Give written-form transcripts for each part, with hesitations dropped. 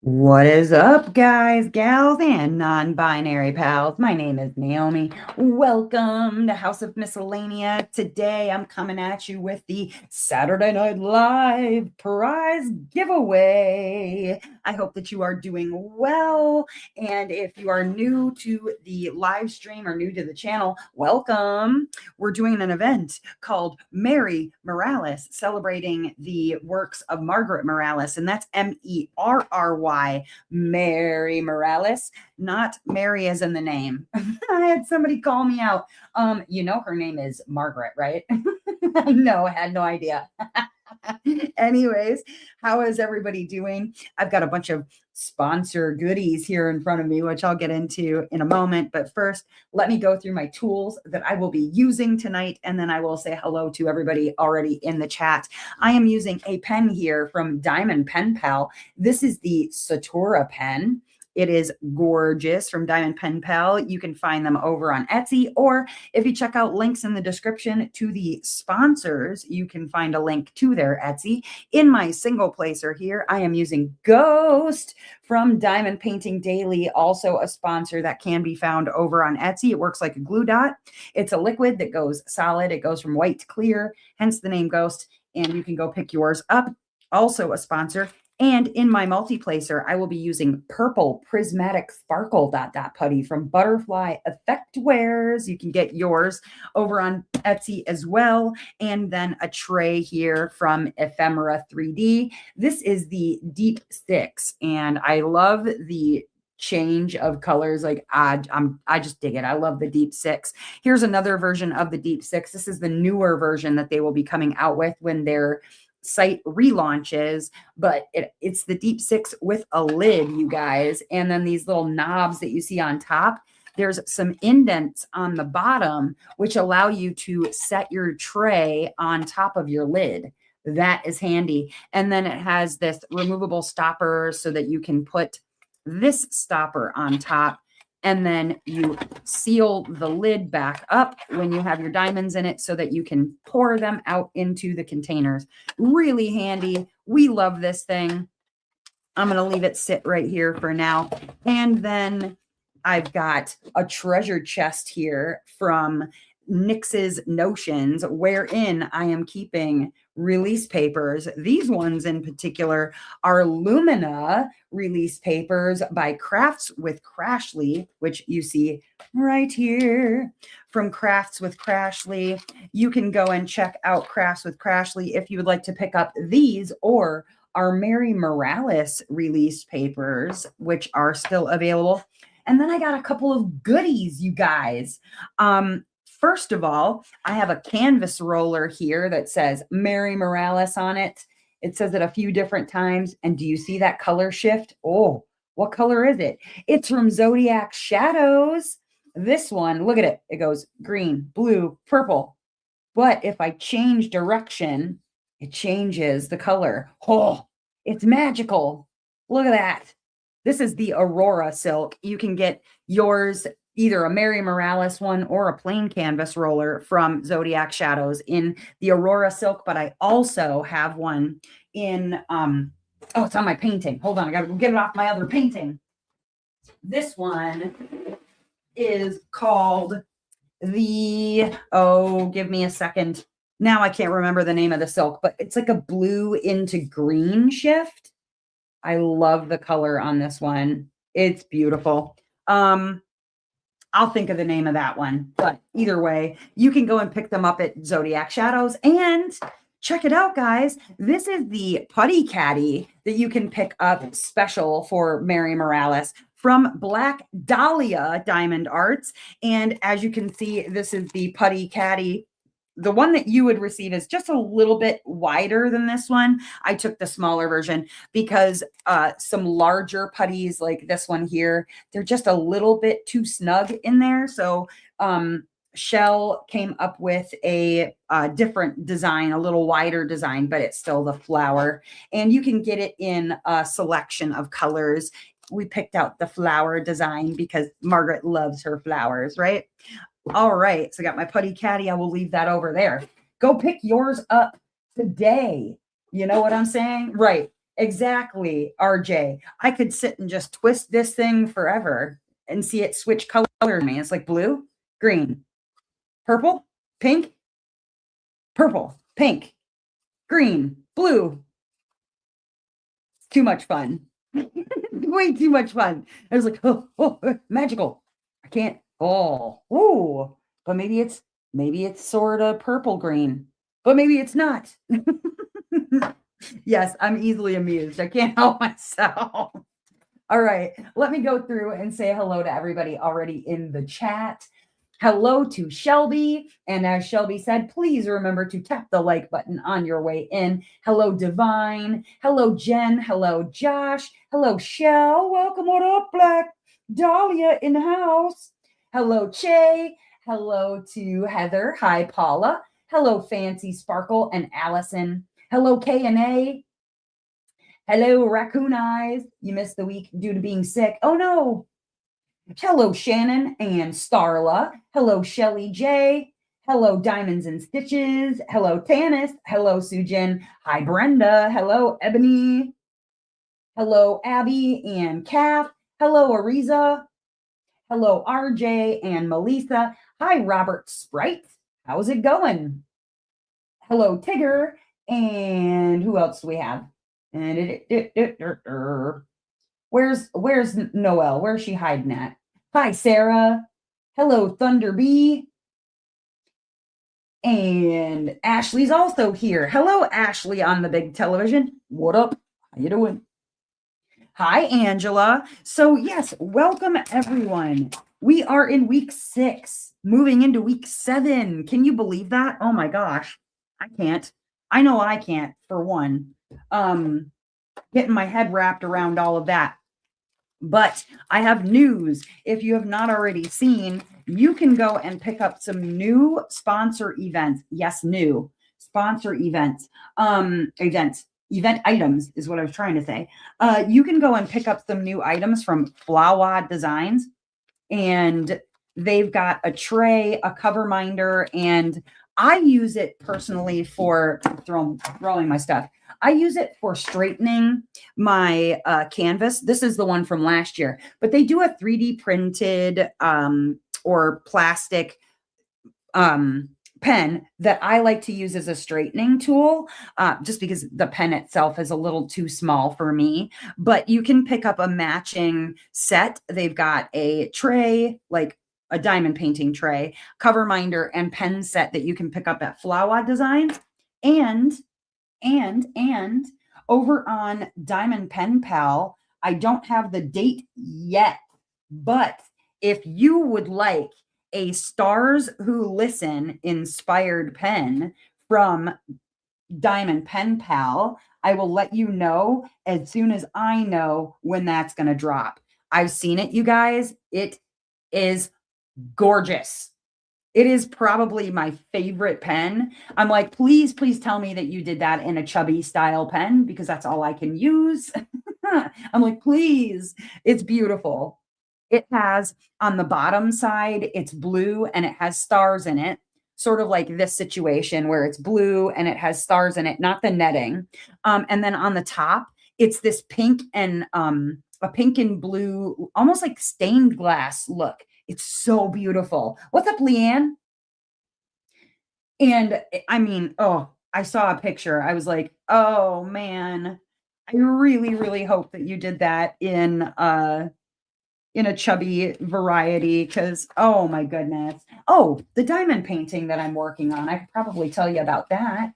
What is up, guys, gals, and non-binary pals? My name is Naomi. Welcome to House of Miscellanea. Today, I'm coming at you with the Saturday Night Live prize giveaway. I hope that you are doing well. And if you are new to the live stream or new to the channel, welcome. We're doing an event called Mary Morales, celebrating the works of Margaret Morales, and that's Merry. Mary Morales, not Mary as in the name. I had somebody call me out. Her name is Margaret, right? No, I had no idea. Anyways, how is everybody doing? I've got a bunch of sponsor goodies here in front of me, which I'll get into in a moment. But first, let me go through my tools that I will be using tonight, and then I will say hello to everybody already in the chat. I am using a pen here from Diamond Pen Pal. This is the Satura pen. It is gorgeous from Diamond Pen Pal. You can find them over on Etsy, or if you check out links in the description to the sponsors, you can find a link to their Etsy. In my single placer here, I am using Ghost from Diamond Painting Daily, also a sponsor that can be found over on Etsy. It works like a glue dot. It's a liquid that goes solid. It goes from white to clear, hence the name Ghost, and you can go pick yours up. Also a sponsor. And in my multi-placer, I will be using Purple Prismatic Sparkle putty from Butterfly Effect Wares. You can get yours over on Etsy as well. And then a tray here from Ephemera 3D. This is the Deep Six, and I love the change of colors. Like I just dig it. I love the Deep Six. Here's another version of the Deep Six. This is the newer version that they will be coming out with when they're site relaunches, but it's the Deep Six with a lid, you guys. And then these little knobs that you see on top, there's some indents on the bottom, which allow you to set your tray on top of your lid. That is handy. And then it has this removable stopper so that you can put this stopper on top, and then you seal the lid back up when you have your diamonds in it so that you can pour them out into the containers. Really handy. We love this thing. I'm going to leave it sit right here for now. And then I've got a treasure chest here from Nyx's Notions, wherein I am keeping release papers. These ones in particular are Lumina release papers by Crafts with Crashly, which you see right here from Crafts with Crashly. You can go and check out Crafts with Crashly if you would like to pick up these or our Mary Morales release papers, which are still available. And then I got a couple of goodies, you guys. First of all, I have a canvas roller here that says Mary Morales on it. It says it a few different times. And do you see that color shift? Oh, what color is it? It's from Zodiac Shadows. This one, look at it. It goes green, blue, purple. But if I change direction, it changes the color. Oh, it's magical. Look at that. This is the Aurora silk. You can get yours either a Mary Morales one or a plain canvas roller from Zodiac Shadows in the Aurora silk, but I also have one in, it's on my painting. Hold on, I gotta go get it off my other painting. This one is called give me a second. Now I can't remember the name of the silk, but it's like a blue into green shift. I love the color on this one. It's beautiful. I'll think of the name of that one, but either way, you can go and pick them up at Zodiac Shadows. And check it out, guys. This is the Putty Caddy that you can pick up special for Mary Morales from Black Dahlia Diamond Arts. And as you can see, this is the Putty Caddy. The one that you would receive is just a little bit wider than this one. I took the smaller version because some larger putties like this one here, they're just a little bit too snug in there. So Shell came up with a different design, a little wider design, but it's still the flower. And you can get it in a selection of colors. We picked out the flower design because Margaret loves her flowers, right? All right, so I got my Putty Caddy. I will leave that over there. Go pick yours up today. You know what I'm saying? Right. Exactly, RJ. I could sit and just twist this thing forever and see it switch color to me. It's like blue, green, purple, pink, purple, pink, green, blue. Too much fun. Way too much fun. I was like, oh, magical. I can't. Oh, but maybe it's sort of purple green, but maybe it's not. Yes, I'm easily amused. I can't help myself. All right, let me go through and say hello to everybody already in the chat. Hello to Shelby. And as Shelby said, please remember to tap the like button on your way in. Hello, Divine. Hello, Jen. Hello, Josh. Hello, Shell. Welcome. What up, Black? Dahlia in the house. Hello, Che. Hello to Heather. Hi, Paula. Hello, Fancy Sparkle and Allison. Hello, K&A. Hello, Raccoon Eyes. You missed the week due to being sick. Oh, no. Hello, Shannon and Starla. Hello, Shelly J. Hello, Diamonds and Stitches. Hello, Tanis. Hello, Sujin. Hi, Brenda. Hello, Ebony. Hello, Abby and Kath. Hello, Ariza. Hello, RJ and Melissa. Hi, Robert Sprite. How's it going? Hello, Tigger. And who else do we have? And where's Noelle? Where's she hiding at? Hi, Sarah. Hello, Thunder Bee. And Ashley's also here. Hello, Ashley on the big television. What up? How you doing? Hi, Angela. So yes, welcome everyone. We are in week 6, moving into week 7. Can you believe that? Oh my gosh. I can't. I know I can't, for one. Getting my head wrapped around all of that. But I have news. If you have not already seen, you can go and pick up some new sponsor events. Yes, new sponsor events. Event items is what I was trying to say. You can go and pick up some new items from Flowa Designs, and they've got a tray, a cover minder, and I use it personally for throwing my stuff. I use it for straightening my canvas. This is the one from last year, but they do a 3D printed or plastic pen that I like to use as a straightening tool, just because the pen itself is a little too small for me. But you can pick up a matching set. They've got a tray, like a diamond painting tray, cover minder, and pen set that you can pick up at Flowa Designs. And over on Diamond Pen Pal, I don't have the date yet, but if you would like a Stars Who Listen inspired pen from Diamond Pen Pal, I will let you know as soon as I know when that's going to drop. I've seen it, you guys. It is gorgeous. It is probably my favorite pen. I'm like, please tell me that you did that in a chubby style pen, because that's all I can use. I'm like, please. It's beautiful. It has on the bottom side, it's blue and it has stars in it, sort of like this situation where it's blue and it has stars in it, not the netting. And then on the top, it's this pink and a pink and blue, almost like stained glass look. It's so beautiful. What's up, Leanne? And I mean, oh, I saw a picture. I was like, oh man, I really hope that you did that in a chubby variety, because oh my goodness. Oh, the diamond painting that I'm working on. I could probably tell you about that.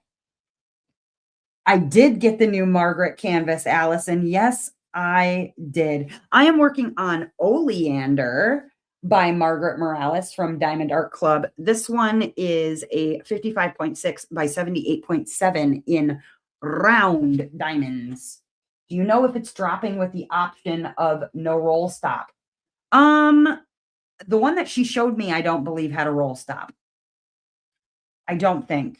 I did get the new Margaret canvas, Allison. Yes, I did. I am working on Oleander by Margaret Morales from Diamond Art Club. This one is a 55.6 by 78.7 in round diamonds. Do you know if it's dropping with the option of no roll stop? The one that she showed me, I don't believe had a roll stop. I don't think.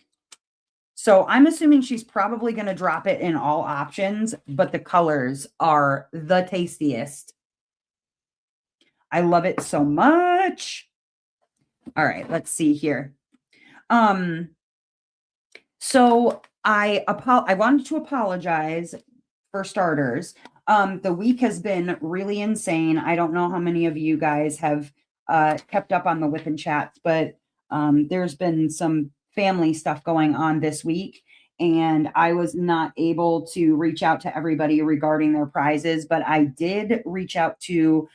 So I'm assuming she's probably going to drop it in all options, but the colors are the tastiest. I love it so much. All right, let's see here. So I wanted to apologize for starters. The week has been really insane. I don't know how many of you guys have kept up on the whip and chats, but there's been some family stuff going on this week, and I was not able to reach out to everybody regarding their prizes, but I did reach out to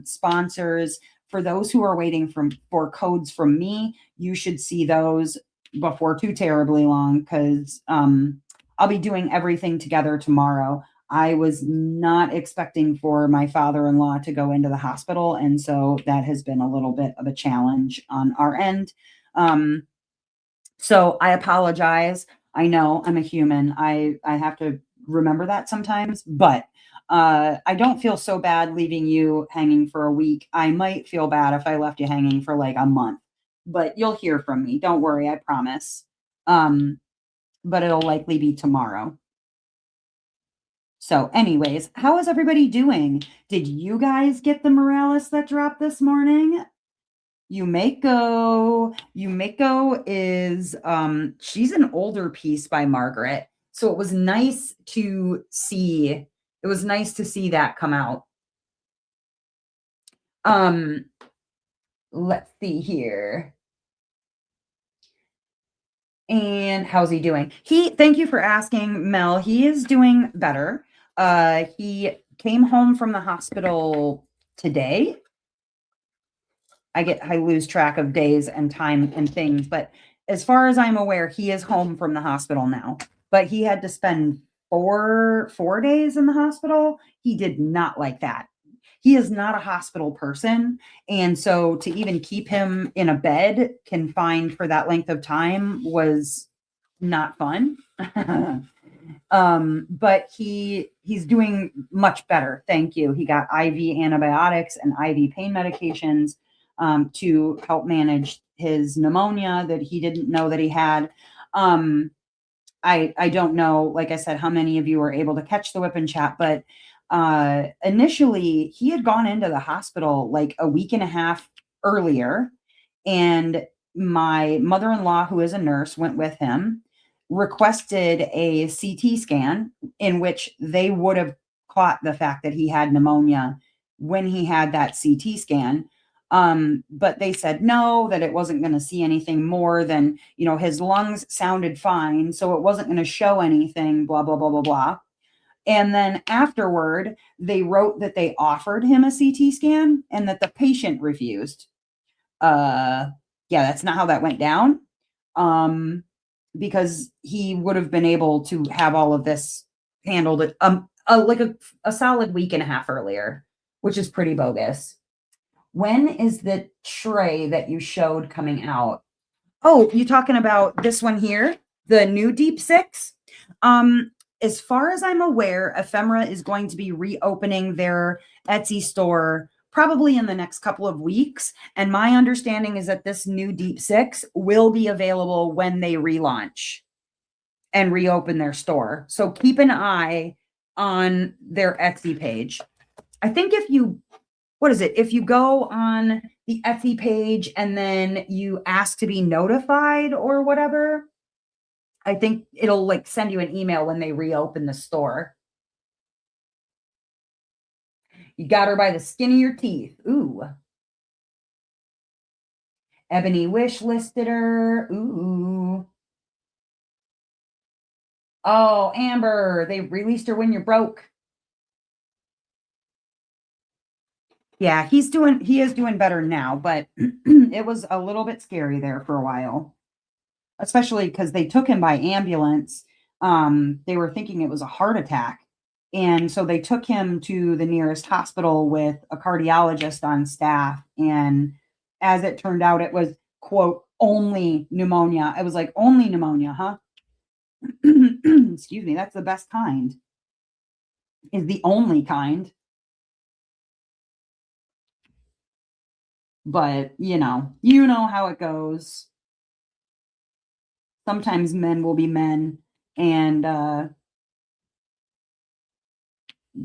sponsors. For those who are waiting for codes from me, you should see those before too terribly long, because I'll be doing everything together tomorrow. I was not expecting for my father-in-law to go into the hospital, and so that has been a little bit of a challenge on our end. So I apologize. I know I'm a human. I have to remember that sometimes, but I don't feel so bad leaving you hanging for a week. I might feel bad if I left you hanging for like a month, but you'll hear from me. Don't worry, I promise. But it'll likely be tomorrow. So anyways, how is everybody doing? Did you guys get the Morales that dropped this morning? Yumeko is she's an older piece by Margaret. So it was nice to see. It was nice to see that come out. Let's see here. And how's he doing? Thank you for asking, Mel. He is doing better. He came home from the hospital today. I lose track of days and time and things, but as far as I'm aware, he is home from the hospital now. But he had to spend four days in the hospital. He did not like that. He is not a hospital person, and so to even keep him in a bed confined for that length of time was not fun. But he's doing much better. Thank you. He got IV antibiotics and IV pain medications to help manage his pneumonia that he didn't know that he had. I don't know, like I said, how many of you were able to catch the whip and chat, but initially he had gone into the hospital like a week and a half earlier, and my mother-in-law, who is a nurse, went with him, requested a CT scan in which they would have caught the fact that he had pneumonia when he had that CT scan. But they said no, that it wasn't going to see anything more than, his lungs sounded fine, so it wasn't going to show anything, blah, blah, blah, blah, blah. And then afterward, they wrote that they offered him a CT scan and that the patient refused. Yeah, that's not how that went down. Because he would have been able to have all of this handled like a solid week and a half earlier, which is pretty bogus. When is the tray that you showed coming out? Oh, you talking about this one here, the new Deep Six? As far as I'm aware, Ephemera is going to be reopening their Etsy store probably in the next couple of weeks. And my understanding is that this new Deep Six will be available when they relaunch and reopen their store. So keep an eye on their Etsy page. I think if you go on the Etsy page and then you ask to be notified or whatever, I think it'll like send you an email when they reopen the store. You got her by the skin of your teeth. Ooh. Ebony Wish listed her. Ooh. Oh, Amber, they released her when you're broke. Yeah, he is doing better now, but it was a little bit scary there for a while. Especially because they took him by ambulance. They were thinking it was a heart attack. And so they took him to the nearest hospital with a cardiologist on staff. And as it turned out, it was, quote, only pneumonia. I was like, only pneumonia, huh? Excuse me, that's the best kind. Is the only kind. But, you know how it goes. Sometimes men will be men and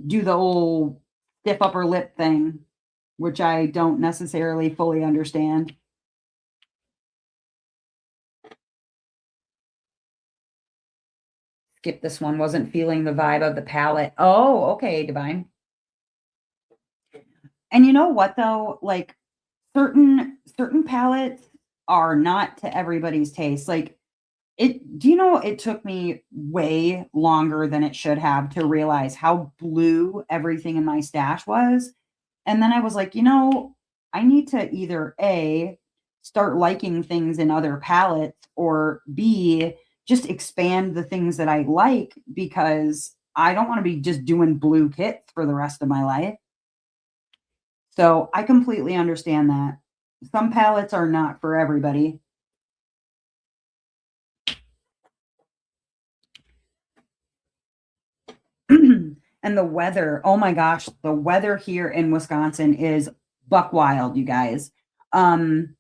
do the old stiff upper lip thing, which I don't necessarily fully understand. skip this one. Wasn't feeling the vibe of the palette. Oh, okay, Divine. And you know what though? Like certain palettes are not to everybody's taste. Like do you know it took me way longer than it should have to realize how blue everything in my stash was. And then I was like, I need to either A, start liking things in other palettes, or B, just expand the things that I like, because I don't want to be just doing blue kits for the rest of my life. So I completely understand that. Some palettes are not for everybody. And the weather, oh my gosh, the weather here in Wisconsin is buck wild, you guys. Like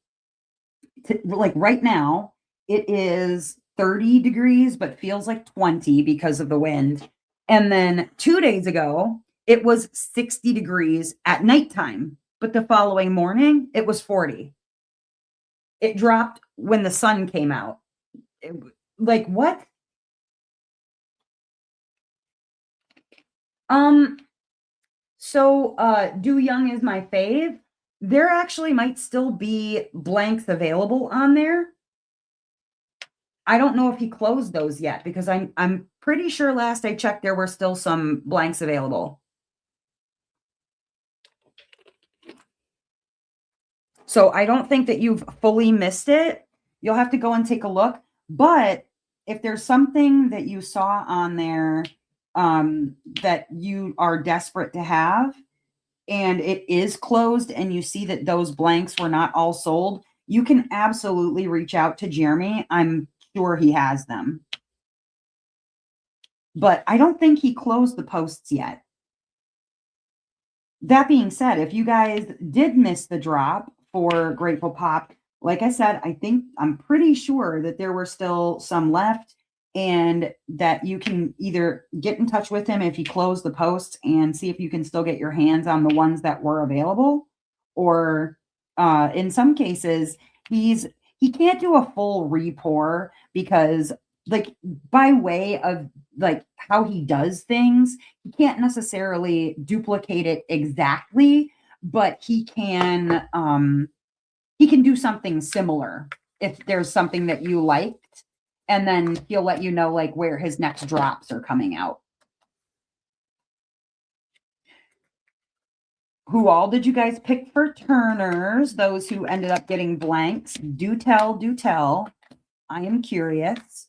right now, it is 30 degrees, but feels like 20 because of the wind. And then 2 days ago, it was 60 degrees at nighttime, but the following morning, it was 40. It dropped when the sun came out. Like what? So Do Young is my fave. There actually might still be blanks available on there. I don't know if he closed those yet, because I'm pretty sure last I checked there were still some blanks available. So I don't think that you've fully missed it. You'll have to go and take a look. But if there's something that you saw on there that you are desperate to have, and it is closed, and you see that those blanks were not all sold, you can absolutely reach out to Jeremy. I'm sure he has them. But I don't think he closed the posts yet. That being said, if you guys did miss the drop for Grateful Pop, like I said, I'm pretty sure that there were still some left, and that you can either get in touch with him if he closed the post and see if you can still get your hands on the ones that were available. Or in some cases, he can't do a full repour, because like by way of like how he does things, he can't necessarily duplicate it exactly, but he can do something similar if there's something that you liked, and then he'll let you know like where his next drops are coming out. Who all did you guys pick for Turners? Those who ended up getting blanks, do tell, do tell. I am curious.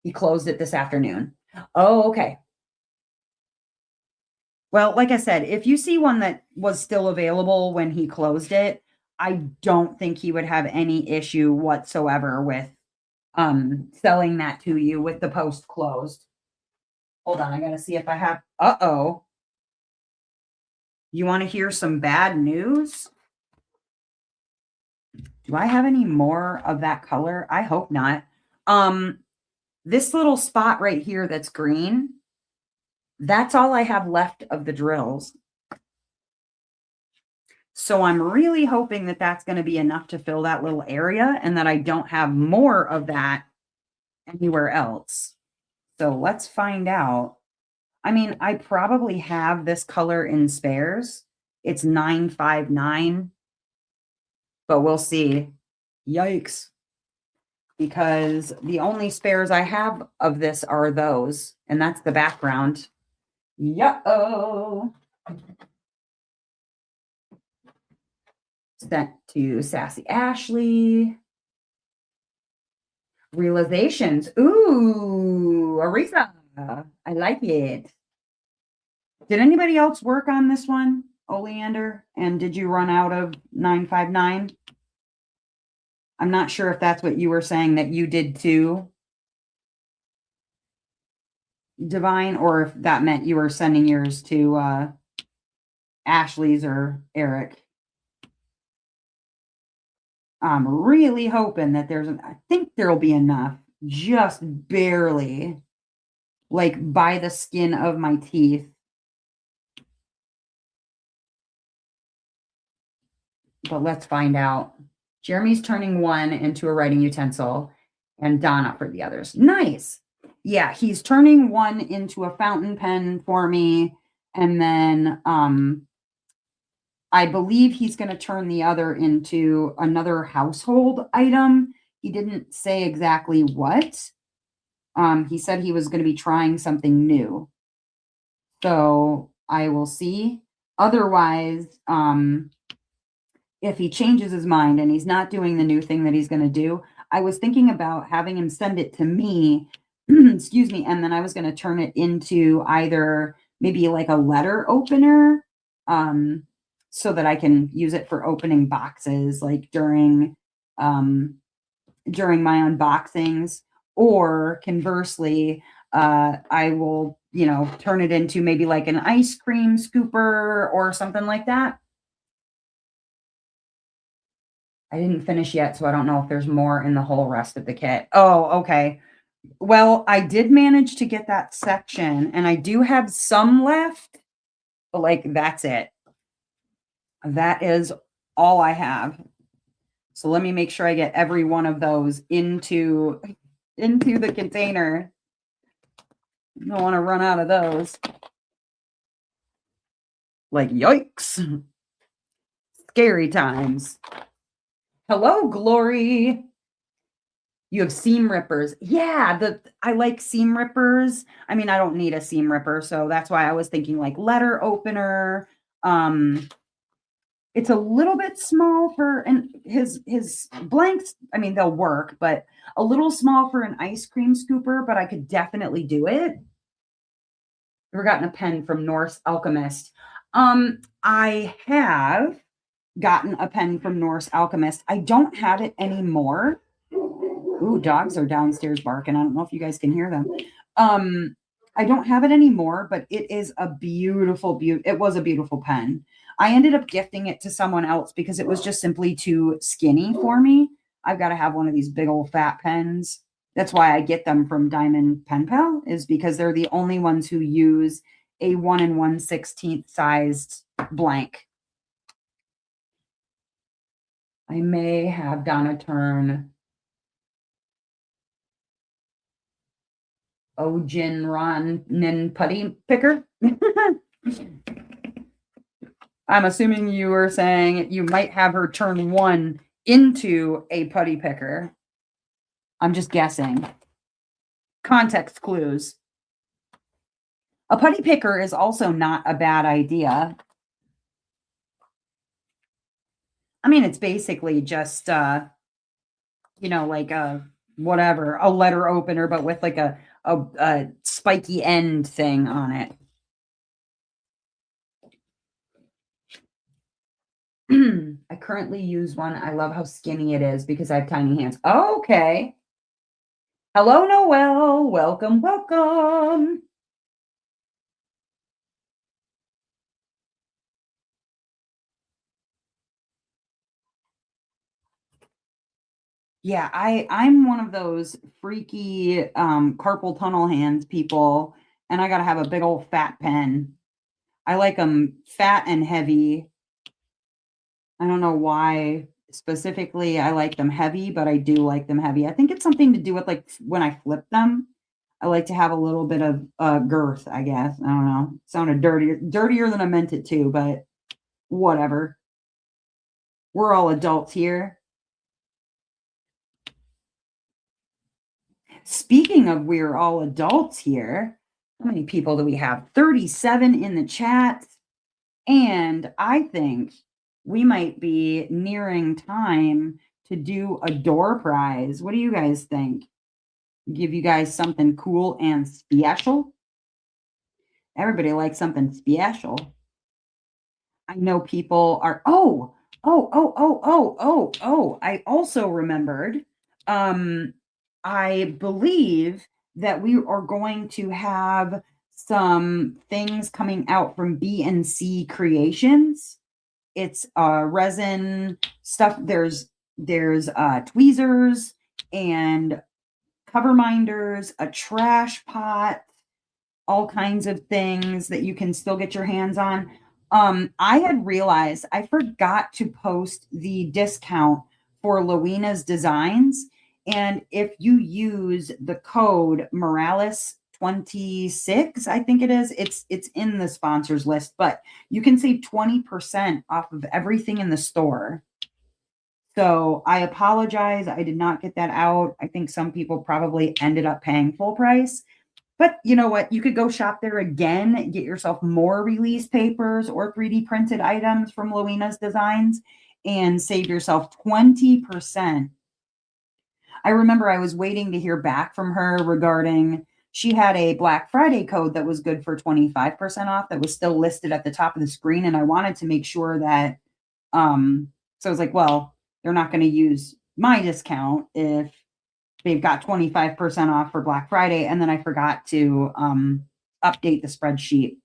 He closed it this afternoon. Oh, okay. Well, like I said, if you see one that was still available when he closed it, I don't think he would have any issue whatsoever with selling that to you with the post closed. Hold on, I gotta see if I have. Uh-oh. You want to hear some bad news? Do I have any more of that color? I hope not. This little spot right here that's green, that's all I have left of the drills. So I'm really hoping that that's going to be enough to fill that little area, and that I don't have more of that anywhere else. So let's find out. I mean, I probably have this color in spares. It's 959, but we'll see. Yikes. Because the only spares I have of this are those, and that's the background. Yo. Sent to Sassy Ashley. Realizations. Ooh, Arisa. I like it. Did anybody else work on this one, Oleander? And did you run out of 959? I'm not sure if that's what you were saying that you did too, Divine, or if that meant you were sending yours to Ashley's or Eric. I'm really hoping that I think there'll be enough, just barely, like by the skin of my teeth. But let's find out. Jeremy's turning one into a writing utensil, and Donna for the others. Nice. Yeah, he's turning one into a fountain pen for me, and then I believe he's going to turn the other into another household item. He didn't say exactly what. He said he was going to be trying something new. So I will see. Otherwise, if he changes his mind and he's not doing the new thing that he's going to do, I was thinking about having him send it to me, excuse me, and then I was going to turn it into either maybe like a letter opener, so that I can use it for opening boxes, like during my unboxings, or conversely, I will, turn it into maybe like an ice cream scooper or something like that. I didn't finish yet, so I don't know if there's more in the whole rest of the kit. Oh, okay. Well, I did manage to get that section, and I do have some left, but like that's it. That is all I have. So let me make sure I get every one of those into the container. I don't want to run out of those. Like, yikes. Scary times. Hello, Glory. You have seam rippers. Yeah, I like seam rippers. I mean, I don't need a seam ripper, so that's why I was thinking like letter opener. It's a little bit small for and his blanks, I mean, they'll work, but a little small for an ice cream scooper, but I could definitely do it. Ever gotten a pen from Norse Alchemist? I have gotten a pen from Norse Alchemist. I don't have it anymore. Ooh, dogs are downstairs barking. I don't know if you guys can hear them. I don't have it anymore, but it is a beautiful, it was a beautiful pen. I ended up gifting it to someone else because it was just simply too skinny for me. I've got to have one of these big old fat pens. That's why I get them from Diamond Pen Pal, is because they're the only ones who use a 1 1/16 sized blank. I may have Donna turn Ojin Ron Nin Putty Picker. I'm assuming you were saying you might have her turn one into a putty picker. I'm just guessing. Context clues. A putty picker is also not a bad idea. I mean, it's basically just, like a whatever, a letter opener, but with like a spiky end thing on it. I currently use one. I love how skinny it is because I have tiny hands. Oh, okay. Hello, Noelle. Welcome, welcome. Yeah, I'm one of those freaky carpal tunnel hands people, and I gotta have a big old fat pen. I like them fat and heavy. I don't know why specifically I like them heavy, but I do like them heavy. I think it's something to do with like when I flip them. I like to have a little bit of girth, I guess. I don't know. Sounded dirtier than I meant it to, but whatever. We're all adults here. Speaking of we're all adults here, how many people do we have? 37 in the chat. And I think we might be nearing time to do a door prize. What do you guys think? Give you guys something cool and special? Everybody likes something special. I know people are, I also remembered. I believe that we are going to have some things coming out from B&C Creations. It's resin stuff. There's tweezers and cover minders, a trash pot, all kinds of things that you can still get your hands on. I had realized I forgot to post the discount for Lowena's Designs. And if you use the code Morales26, I think it is, it's in the sponsors list, but you can save 20% off of everything in the store. So I apologize. I did not get that out. I think some people probably ended up paying full price. But you know what? You could go shop there again, get yourself more release papers or 3D printed items from Lowena's Designs and save yourself 20%. I remember I was waiting to hear back from her regarding, she had a Black Friday code that was good for 25% off that was still listed at the top of the screen. And I wanted to make sure that, so I was like, well, they're not going to use my discount if they've got 25% off for Black Friday. And then I forgot to update the spreadsheet.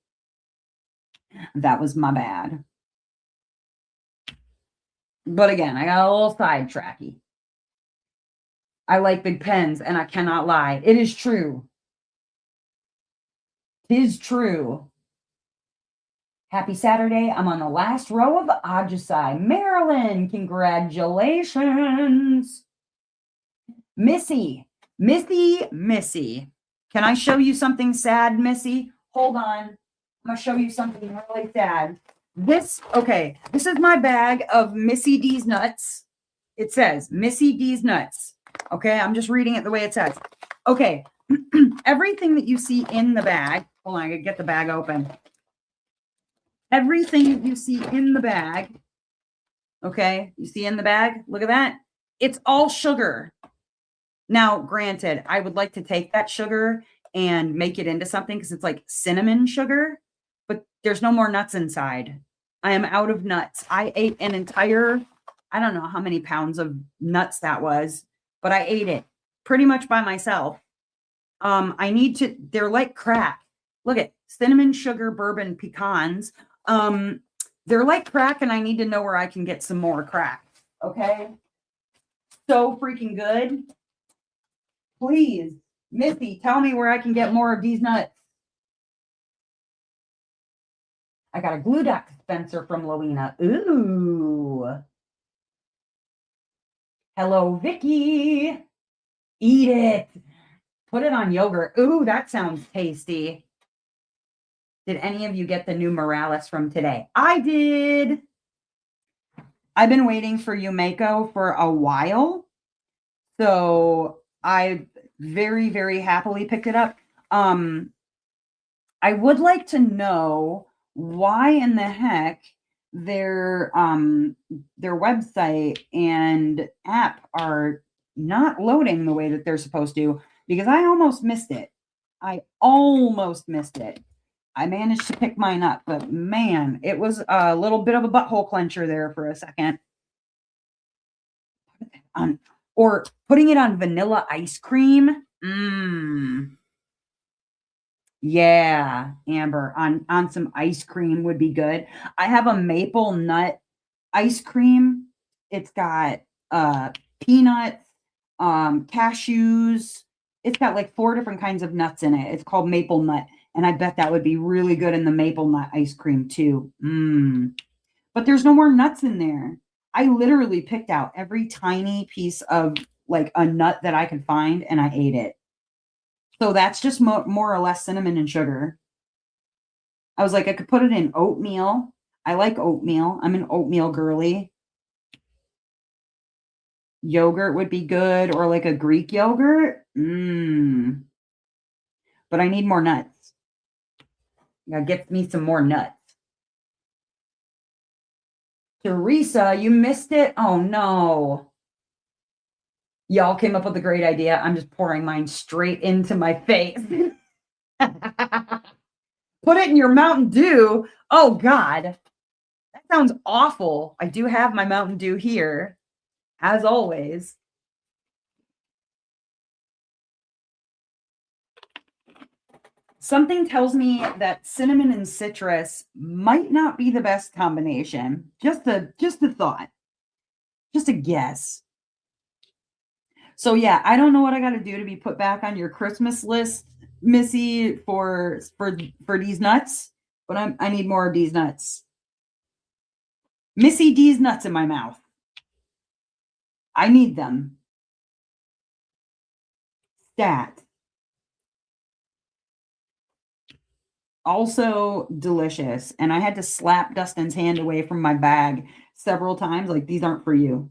That was my bad. But again, I got a little sidetracky. I like big pens, and I cannot lie. It is true. Tis true. Happy Saturday. I'm on the last row of Ajusai. Maryland, congratulations. Missy. Can I show you something sad, Missy? Hold on. I'm going to show you something really sad. This is my bag of Missy D's nuts. It says Missy D's nuts. Okay, I'm just reading it the way it says. Okay, everything that you see in the bag, hold on, I gotta get the bag open. Everything that you see in the bag, okay, you see in the bag, look at that. It's all sugar. Now, granted, I would like to take that sugar and make it into something because it's like cinnamon sugar, but there's no more nuts inside. I am out of nuts. I ate an entire, I don't know how many pounds of nuts that was, but I ate it pretty much by myself. I need to, they're like crack. Look at cinnamon, sugar, bourbon, pecans. They're like crack, and I need to know where I can get some more crack. Okay. So freaking good. Please, Missy, tell me where I can get more of these nuts. I got a glue dot dispenser from Lowena. Ooh. Hello, Vicky. Eat it. Put it on yogurt. Ooh, that sounds tasty. Did any of you get the new Morales from today? I did. I've been waiting for Yumeko for a while. So I very, very happily picked it up. I would like to know why in the heck their website and app are not loading the way that they're supposed to, because I almost missed it. I managed to pick mine up, but man, it was a little bit of a butthole clencher there for a second. Or putting it on vanilla ice cream. Yeah, Amber, on some ice cream would be good. I have a maple nut ice cream. It's got peanuts, cashews. It's got like 4 different kinds of nuts in it. It's called maple nut, and I bet that would be really good in the maple nut ice cream too. But there's no more nuts in there. I literally picked out every tiny piece of like a nut that I could find, and I ate it. So that's just more or less cinnamon and sugar. I was like, I could put it in oatmeal. I like oatmeal. I'm an oatmeal girly. Yogurt would be good, or like a Greek yogurt. But I need more nuts. Gotta get me some more nuts. Teresa, you missed it? Oh, no. Y'all came up with a great idea. I'm just pouring mine straight into my face. Put it in your Mountain Dew. Oh, God. That sounds awful. I do have my Mountain Dew here, as always. Something tells me that cinnamon and citrus might not be the best combination. Just a thought. Just a guess. So yeah, I don't know what I got to do to be put back on your Christmas list, Missy, for these nuts, but I need more of these nuts. Missy D's nuts in my mouth. I need them. That. Also delicious. And I had to slap Dustin's hand away from my bag several times. Like, these aren't for you.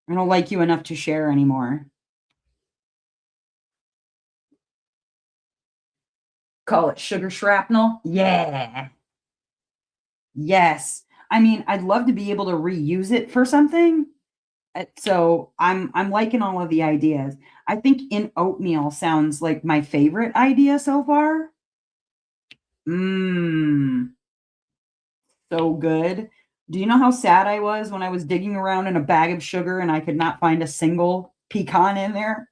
I don't like you enough to share anymore. Call it sugar shrapnel. Yeah. Yes. I mean, I'd love to be able to reuse it for something. So I'm liking all of the ideas. I think in oatmeal sounds like my favorite idea so far. Mmm, so good. Do you know how sad I was when I was digging around in a bag of sugar and I could not find a single pecan in there?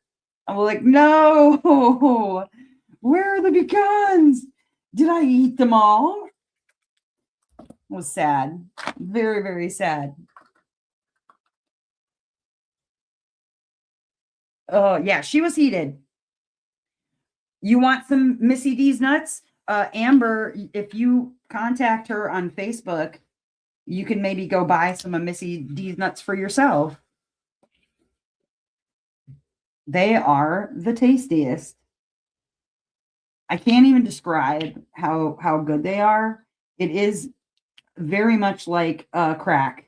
I was like, no, where are the pecans? Did I eat them all? It was sad. Very, very sad. Oh, yeah, she was heated. You want some Missy D's nuts? Amber, if you contact her on Facebook, you can maybe go buy some of Missy D's nuts for yourself. They are the tastiest. I can't even describe how good they are. It is very much like crack.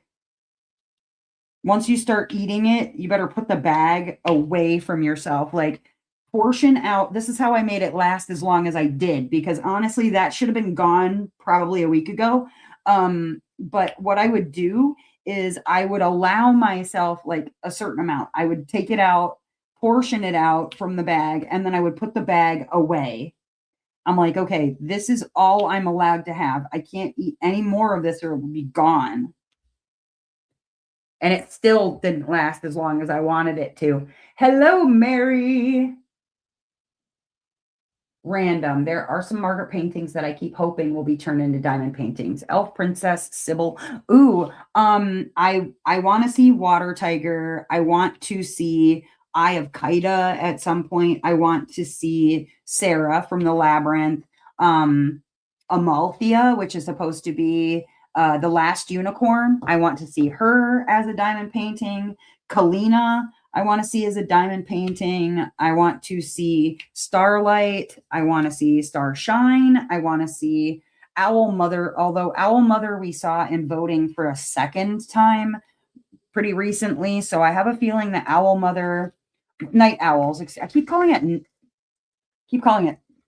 Once you start eating it, you better put the bag away from yourself. Like, portion out. This is how I made it last as long as I did, because honestly, that should have been gone probably a week ago. But what I would do is I would allow myself like a certain amount. I would take it out, portion it out from the bag, and then I would put the bag away. I'm like, okay, this is all I'm allowed to have. I can't eat any more of this or it will be gone. And it still didn't last as long as I wanted it to. Hello, Mary. Random. There are some Margaret paintings that I keep hoping will be turned into diamond paintings. Elf Princess, Sybil. Ooh, I want to see Water Tiger. I want to see Eye of Kaida at some point. I want to see Sarah from the Labyrinth. Amalthea, which is supposed to be the last unicorn. I want to see her as a diamond painting. Kalina, I want to see as a diamond painting. I want to see Starlight. I want to see Starshine. I want to see Owl Mother, although Owl Mother we saw in voting for a second time pretty recently. So I have a feeling that Owl Mother, Night Owls, I keep calling it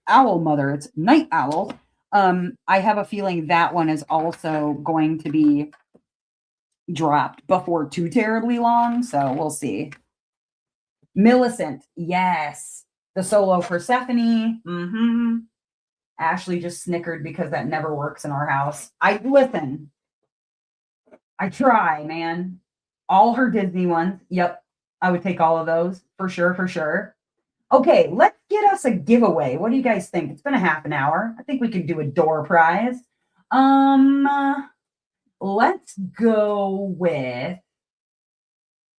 Owl Mother. It's Night Owl. I have a feeling that one is also going to be dropped before too terribly long. So we'll see. Millicent, yes. The solo Persephone. Mm-hmm. Ashley just snickered because that never works in our house. I listen. I try, man. All her Disney ones. Yep. I would take all of those for sure, for sure. Okay, let's get us a giveaway. What do you guys think? It's been a half an hour. I think we could do a door prize. Let's go with,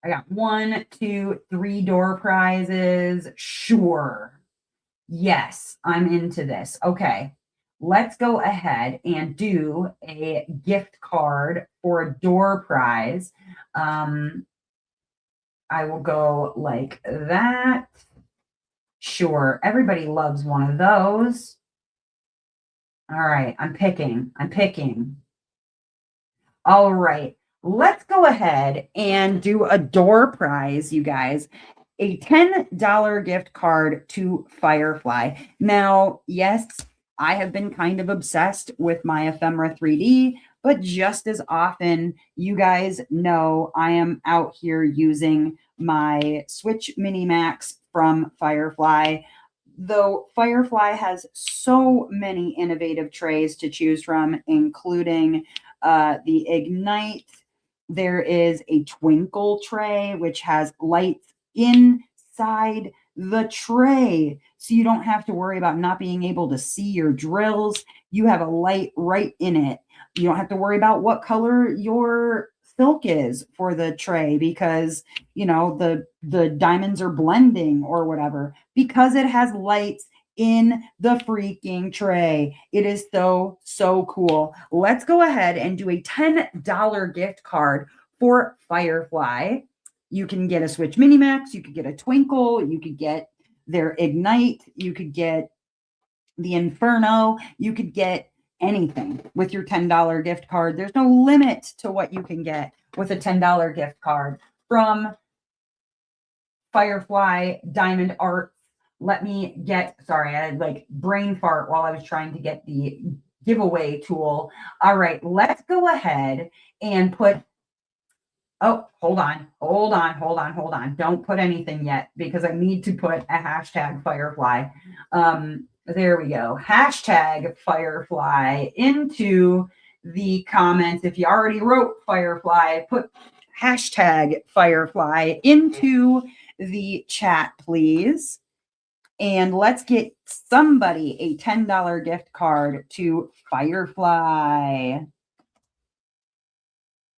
I got 1, 2, 3 door prizes. Sure. Yes, I'm into this. Okay. Let's go ahead and do a gift card for a door prize. I will go like that. Sure. Everybody loves one of those. All right. I'm picking. All right. Let's go ahead and do a door prize, you guys. A $10 gift card to Firefly. Now, yes, I have been kind of obsessed with my ephemera 3D, but just as often, you guys know I am out here using my Switch Mini Max from Firefly. Though Firefly has so many innovative trays to choose from, including the Ignite. There is a Twinkle tray, which has lights inside the tray. So you don't have to worry about not being able to see your drills. You have a light right in it. You don't have to worry about what color your silk is for the tray because, you know, the diamonds are blending or whatever, because it has lights in the freaking tray. It is so cool. Let's go ahead and do a $10 gift card for Firefly. You can get a Switch Mini Max, you could get a Twinkle, you could get their Ignite, you could get the Inferno, you could get anything with your $10 gift card. There's no limit to what you can get with a $10 gift card from Firefly Diamond Art. Let me get, sorry, I had like brain fart while I was trying to get the giveaway tool. All right, let's go ahead and put, oh, hold on. Don't put anything yet because I need to put a hashtag Firefly. There we go. Hashtag Firefly into the comments. If you already wrote Firefly, put hashtag Firefly into the chat, please. And let's get somebody a $10 gift card to Firefly.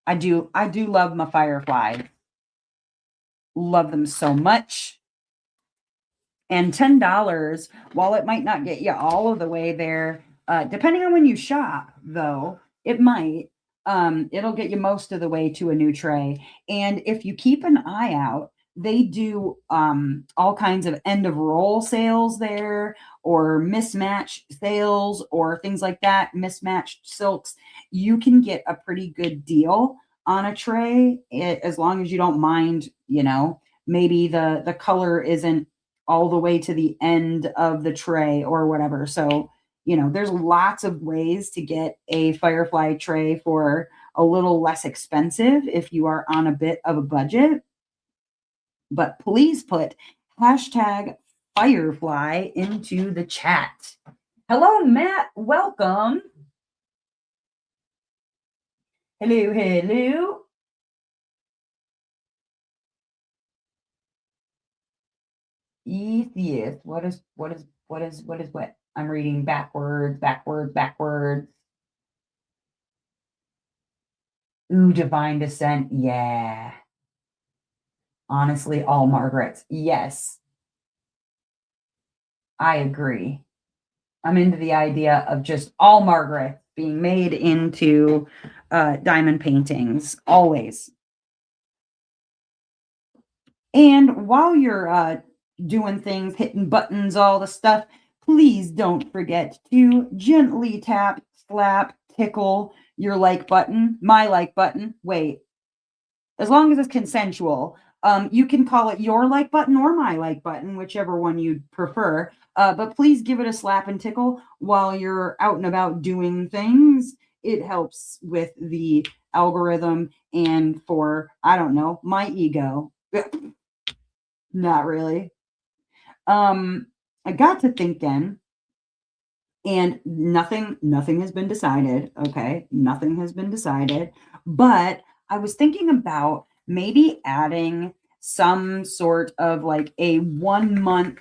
I do love my Fireflies. Love them so much. And $10, while it might not get you all of the way there, depending on when you shop, though, it might. It'll get you most of the way to a new tray. And if you keep an eye out, they do all kinds of end of roll sales there, or mismatch sales, or things like that, mismatched silks. You can get a pretty good deal on a tray, as long as you don't mind, maybe the color isn't all the way to the end of the tray or whatever. So, there's lots of ways to get a Firefly tray for a little less expensive if you are on a bit of a budget. But please put hashtag Firefly into the chat. Hello, Matt. Welcome. Hello. Yes. What? I'm reading backwards. Ooh, Divine Descent. Yeah. Honestly, all Margarets. Yes. I agree. I'm into the idea of just all Margarets being made into diamond paintings, always. And while you're doing things, hitting buttons, all the stuff, please don't forget to gently tap, slap, tickle your like button, my like button. Wait, as long as it's consensual, you can call it your like button or my like button, whichever one you prefer. But please give it a slap and tickle while you're out and about doing things. It helps with the algorithm and for, I don't know, my ego. Not really. I got to thinking, and nothing has been decided. Okay, nothing has been decided, but I was thinking about maybe adding some sort of like a 1 month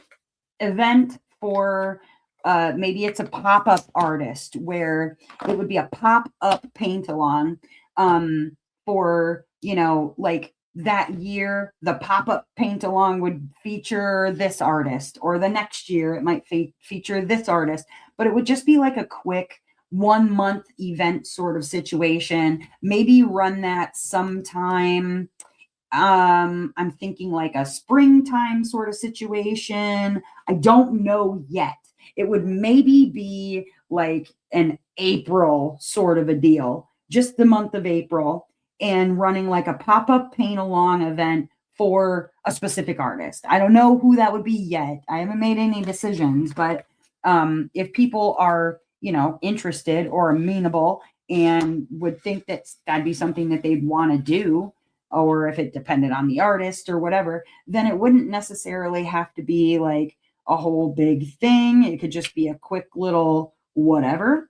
event for maybe it's a pop-up artist where it would be a pop-up paint along for like that year the pop-up paint along would feature this artist, or the next year it might feature this artist, but it would just be like a quick 1 month event sort of situation. Maybe run that sometime. I'm thinking like a springtime sort of situation. I don't know yet. It would maybe be like an April sort of a deal, just the month of April, and running like a pop-up paint along event for a specific artist. I don't know who that would be yet. I haven't made any decisions, but if people are, interested or amenable and would think that that'd be something that they'd want to do, or if it depended on the artist or whatever, then it wouldn't necessarily have to be like a whole big thing. It could just be a quick little whatever.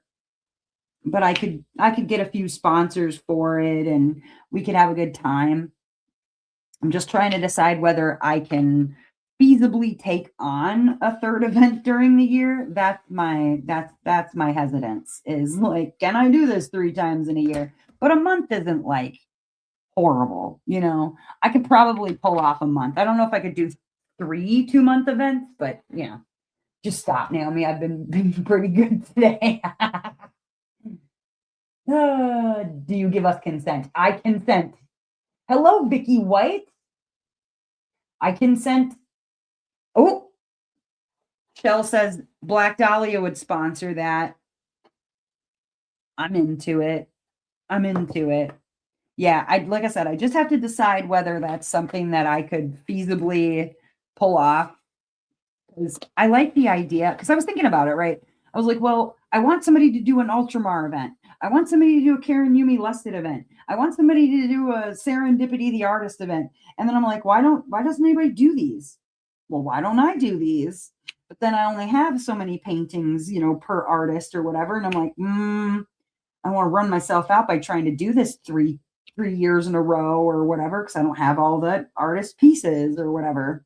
But I could get a few sponsors for it and we could have a good time. I'm just trying to decide whether I can feasibly take on a third event during the year. That's my hesitance, is like, can I do this 3 times in a year? But a month isn't like horrible. I could probably pull off a month. I don't know if I could do 3 2-month events, but just stop, Naomi. I've been pretty good today. Do you give us consent? I consent. Hello, Vicky White. I consent. Oh, Shell says Black Dahlia would sponsor that. I'm into it. I'm into it. Yeah, like I said, I just have to decide whether that's something that I could feasibly pull off. Because I like the idea, because I was thinking about it, right? I was like, well, I want somebody to do an Ultramar event. I want somebody to do a Karen Yumi Lusted event. I want somebody to do a Serendipity the Artist event. And then I'm like, why doesn't anybody do these? Well, why don't I do these? But then I only have so many paintings, per artist or whatever. And I'm like, I want to run myself out by trying to do this three years in a row or whatever, because I don't have all the artist pieces or whatever.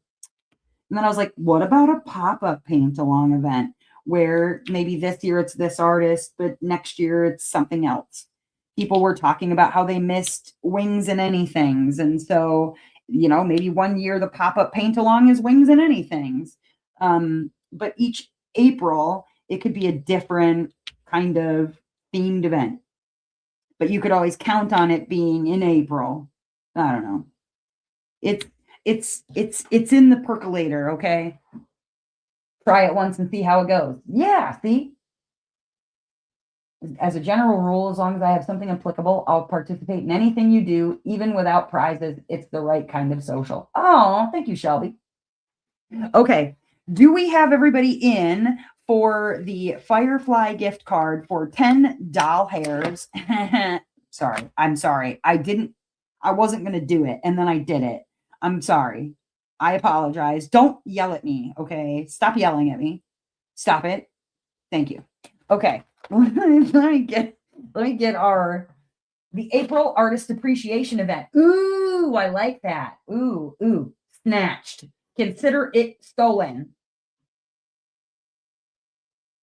And then I was like, what about a pop-up paint along event where maybe this year it's this artist, but next year it's something else? People were talking about how they missed Wings and Anythings. And so, maybe one year the pop-up paint along is Wings and Anythings. But each April, it could be a different kind of themed event. But you could always count on it being in April. I don't know. It's in the percolator, okay? Try it once and see how it goes. Yeah, see? As a general rule, as long as I have something applicable, I'll participate in anything you do, even without prizes. It's the right kind of social. Oh, thank you, Shelby. Okay. Do we have everybody in for the Firefly gift card for 10 doll hairs? Sorry. I'm sorry. I wasn't going to do it. And then I did it. I'm sorry. I apologize. Don't yell at me. Okay. Stop yelling at me. Stop it. Thank you. Okay. Let me get the April Artist Appreciation Event. Ooh, I like that. Ooh, snatched. Consider it stolen.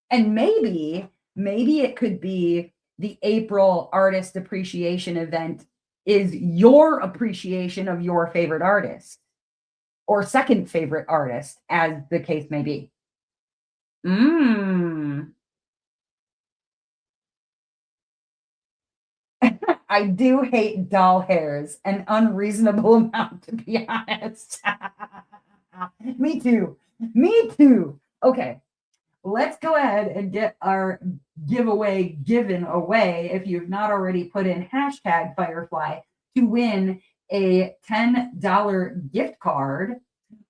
And maybe it could be the April Artist Appreciation Event is your appreciation of your favorite artist or second favorite artist, as the case may be. I do hate doll hairs, an unreasonable amount, to be honest. Me too. Okay. Let's go ahead and get our giveaway given away. If you've not already put in hashtag Firefly to win a $10 gift card.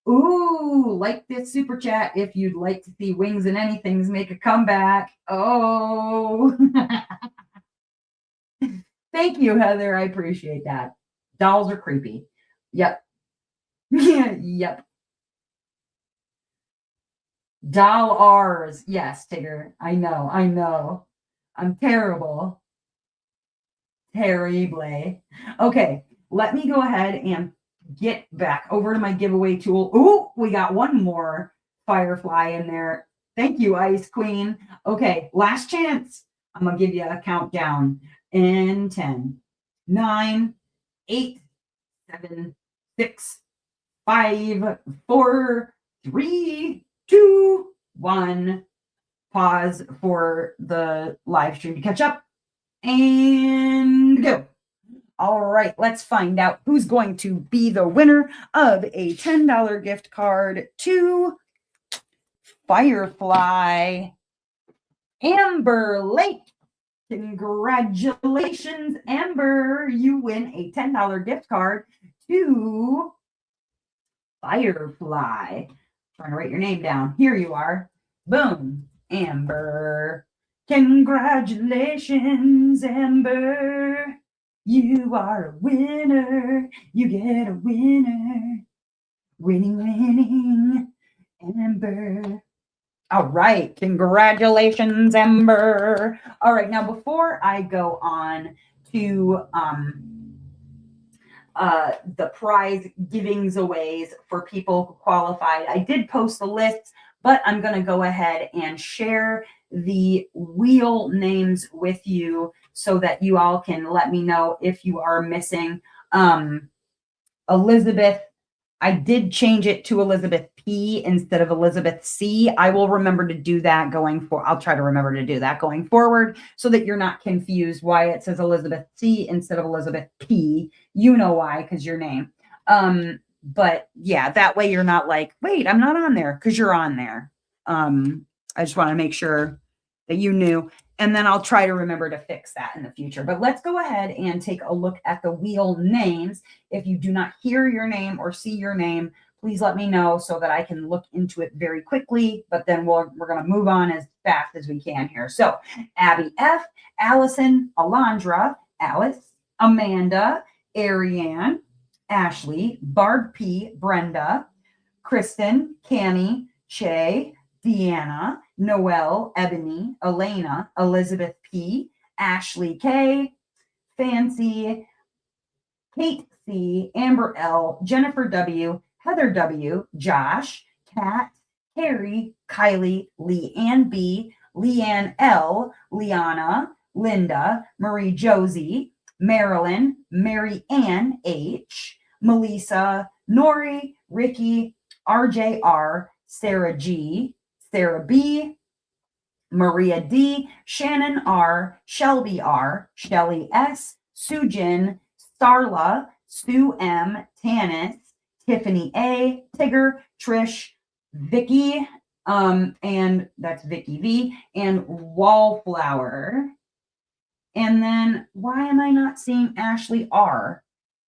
Ooh, like this super chat if you'd like to see Wings and Anythings make a comeback. Oh, thank you, Heather. I appreciate that. Dolls are creepy. Yep. Yep. Doll R's. Yes, Tigger. I know. I'm terrible. Terribly. Okay, let me go ahead and get back over to my giveaway tool. Ooh, we got one more Firefly in there. Thank you, Ice Queen. Okay, last chance. I'm going to give you a countdown. In 10, 9, 8, 7, 6, 5, 4, 3, 2, 1. Pause for the live stream to catch up and go. All right, let's find out who's going to be the winner of a $10 gift card to Firefly. Amber Lake. Congratulations, Amber. You win a $10 gift card to Firefly. Trying to write your name down. Here you are. Boom. Amber. Congratulations, Amber. You are a winner. You get a winner. Winning, Amber. All right. Congratulations, Amber. All right. Now, before I go on to the prize givings aways for people who qualified, I did post the list, but I'm going to go ahead and share the wheel names with you so that you all can let me know if you are missing. Elizabeth, I did change it to Elizabeth P instead of Elizabeth C. I will remember to do that I'll try to remember to do that going forward so that you're not confused why it says Elizabeth C instead of Elizabeth P. You know why, because your name. But yeah, that way you're not like, wait, I'm not on there, because you're on there. I just want to make sure that you knew. And then I'll try to remember to fix that in the future. But let's go ahead and take a look at the wheel names. If you do not hear your name or see your name, please let me know so that I can look into it very quickly. But then we're going to move on as fast as we can here. So Abby F, Allison, Alondra, Alice, Amanda, Ariane, Ashley, Barb P, Brenda, Kristen, Cami, Che, Deanna, Noelle, Ebony, Elena, Elizabeth P, Ashley K, Fancy, Kate C, Amber L, Jennifer W, Heather W, Josh, Kat, Carrie, Kylie, Leanne B, Leanne L, Liana, Linda, Marie Josie, Marilyn, Mary Ann H, Melissa, Nori, Ricky, RJR, Sarah G, Sarah B, Maria D, Shannon R, Shelby R, Shelly S, Sujin, Starla, Sue M, Tanis, Tiffany A, Tigger, Trish, Vicky, and that's Vicky V, and Wallflower. And then why am I not seeing Ashley R?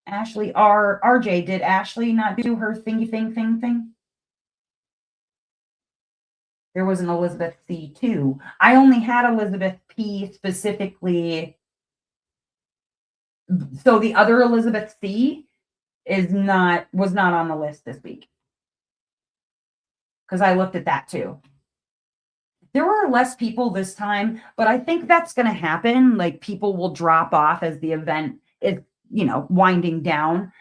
Ashley R, RJ, did Ashley not do her thingy thing? There was an Elizabeth C too. I only had Elizabeth P specifically. So the other Elizabeth C was not on the list this week. Because I looked at that too. There were less people this time, but I think that's going to happen. Like people will drop off as the event is, winding down,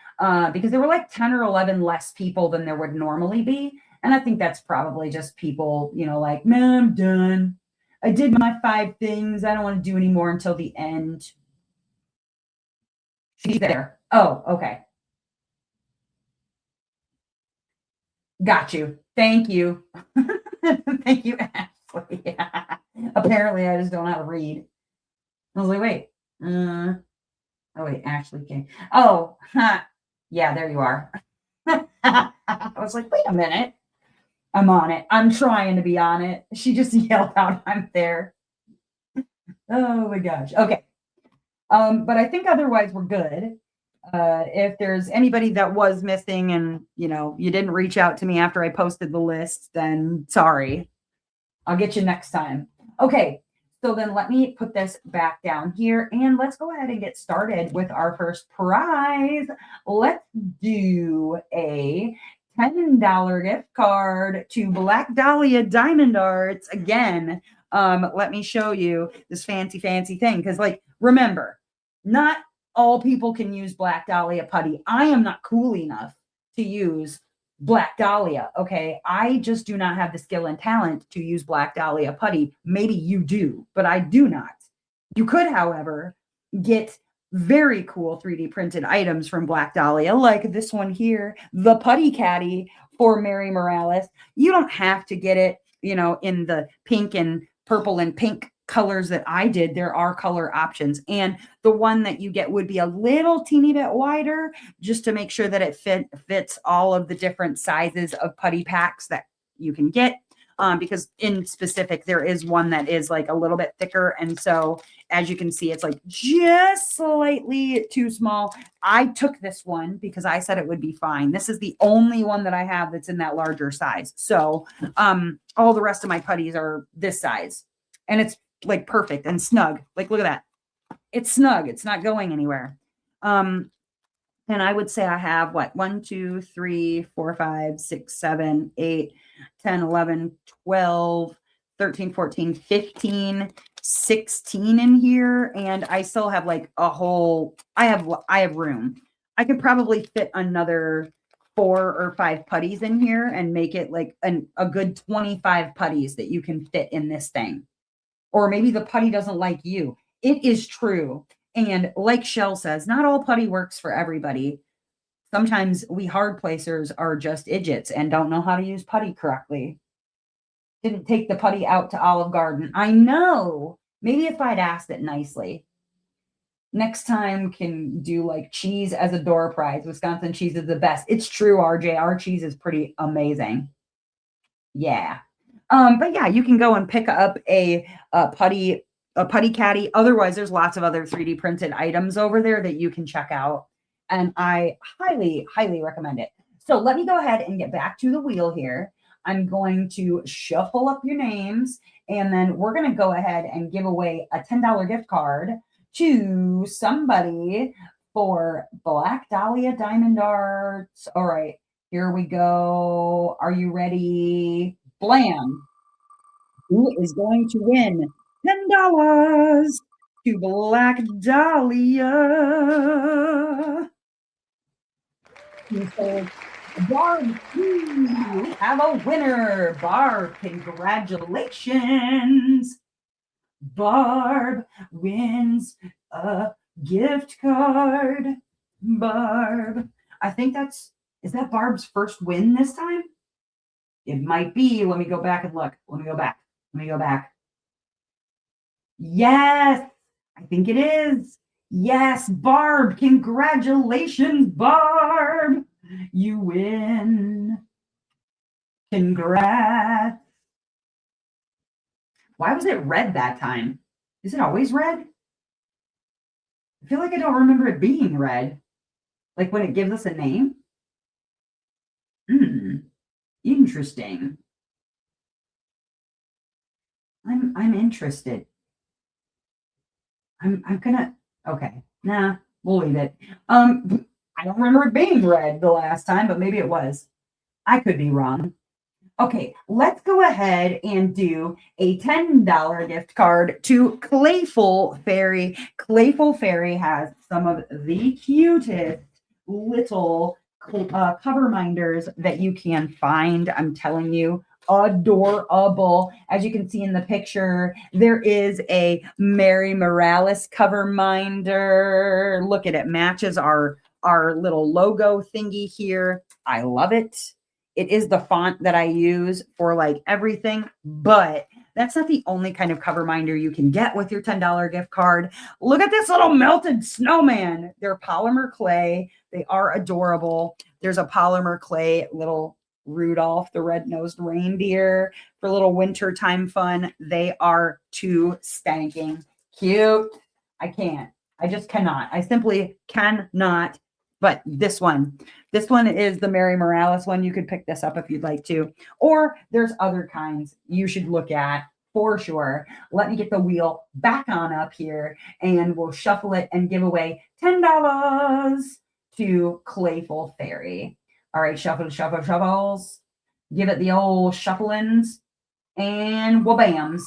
because there were like 10 or 11 less people than there would normally be. And I think that's probably just people, like, man, I'm done. I did my 5 things. I don't want to do any more until the end. She's there. Oh, okay. Got you. Thank you. Thank you, Ashley. Yeah. Apparently, I just don't know how to read. I was like, wait. Oh, wait, Ashley came. Oh, yeah, there you are. I was like, wait a minute. I'm on it. I'm trying to be on it. She just yelled out, I'm there. Oh my gosh. Okay. But I think otherwise we're good. If there's anybody that was missing and, you didn't reach out to me after I posted the list, then sorry. I'll get you next time. Okay. So then let me put this back down here and let's go ahead and get started with our first prize. Let's do a $10 gift card to Black Dahlia Diamond Arts. Again, let me show you this fancy thing. Because, remember, not all people can use Black Dahlia putty. I am not cool enough to use Black Dahlia. Okay. I just do not have the skill and talent to use Black Dahlia putty. Maybe you do, but I do not. You could, however, get very cool 3D printed items from Black Dahlia, like this one here, the Putty Caddy for Mary Morales. You don't have to get it, in the pink and purple and pink colors that I did. There are color options, and the one that you get would be a little teeny bit wider just to make sure that it fits all of the different sizes of putty packs that you can get. Because in specific, there is one that is like a little bit thicker. And so as you can see, it's like just slightly too small. I took this one because I said it would be fine. This is the only one that I have that's in that larger size. So all the rest of my putties are this size, and it's like perfect and snug. Like, look at that. It's snug. It's not going anywhere. And I would say I have 1, 2, 3, 4, 5, 6, 7, 8, 10, 11, 12, 13, 14, 15, 16 in here. And I still have like a whole, I have room. I could probably fit another 4 or 5 putties in here and make it like a good 25 putties that you can fit in this thing. Or maybe the putty doesn't like you. It is true. And like Shell says, not all putty works for everybody. Sometimes we hard placers are just idiots and don't know how to use putty correctly. Didn't take the putty out to Olive Garden. I know. Maybe if I'd asked it nicely. next time can do like cheese as a door prize. Wisconsin cheese is the best. It's true, RJ. Our cheese is pretty amazing. Yeah. But yeah, you can go and pick up a putty caddy. Otherwise, there's lots of other 3D printed items over there that you can check out. And I highly, highly recommend it. So let me go ahead and get back to the wheel here. I'm going to shuffle up your names, and then we're going to go ahead and give away a $10 gift card to somebody for Black Dahlia Diamond Arts. All right, here we go. Are you ready? Blam. Who is going to win $10 to Black Dahlia? So, Barb, we have a winner. Barb, congratulations. Barb wins a gift card. Barb. I think is that Barb's first win this time? It might be. Let me go back and look. Let me go back. Yes, I think it is. Yes, Barb. Congratulations, Barb. You win. Congrats. Why was it red that time? Is it always red? I feel like I don't remember it being red. Like when it gives us a name. Interesting. I'm interested. I'm gonna okay. Nah, we'll leave it. I don't remember it being red the last time, but maybe it was. I could be wrong. Okay, let's go ahead and do a $10 gift card to Clayful Fairy. Clayful Fairy has some of the cutest little cover minders that you can find. I'm telling you, adorable. As you can see in the picture, there is a Mary Morales cover minder. Look at it, matches our little logo thingy here. I love it. It is the font that I use for like everything, but that's not the only kind of cover minder you can get with your $10 gift card. Look at this little melted snowman. They're polymer clay. They are adorable. There's a polymer clay little Rudolph the red-nosed reindeer for little wintertime fun. They are too stinking cute. I just cannot. I simply cannot. But this one is the Mary Morales one. You could pick this up if you'd like to. Or there's other kinds you should look at for sure. Let me get the wheel back on up here, and we'll shuffle it and give away $10 to Clayful Fairy. All right, shuffles. Give it the old shufflings, and wha-bams.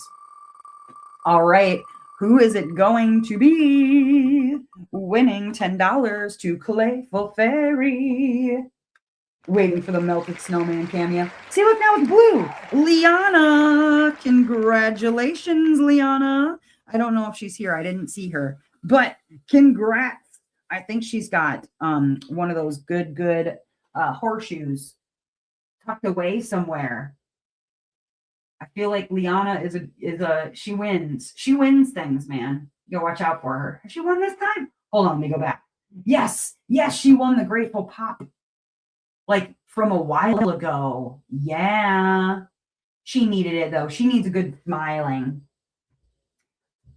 All right. Who is it going to be winning $10 to Clayful Fairy? Waiting for the melted snowman cameo. See, look, now it's blue. Liana. Congratulations, Liana. I don't know if she's here. I didn't see her. But congrats. I think she's got one of those good horseshoes tucked away somewhere. I feel like Liana she wins. She wins things, man. You gotta watch out for her. Has she won this time? Hold on, let me go back. Yes, she won the Grateful Pop. Like from a while ago. Yeah. She needed it though. She needs a good smiling.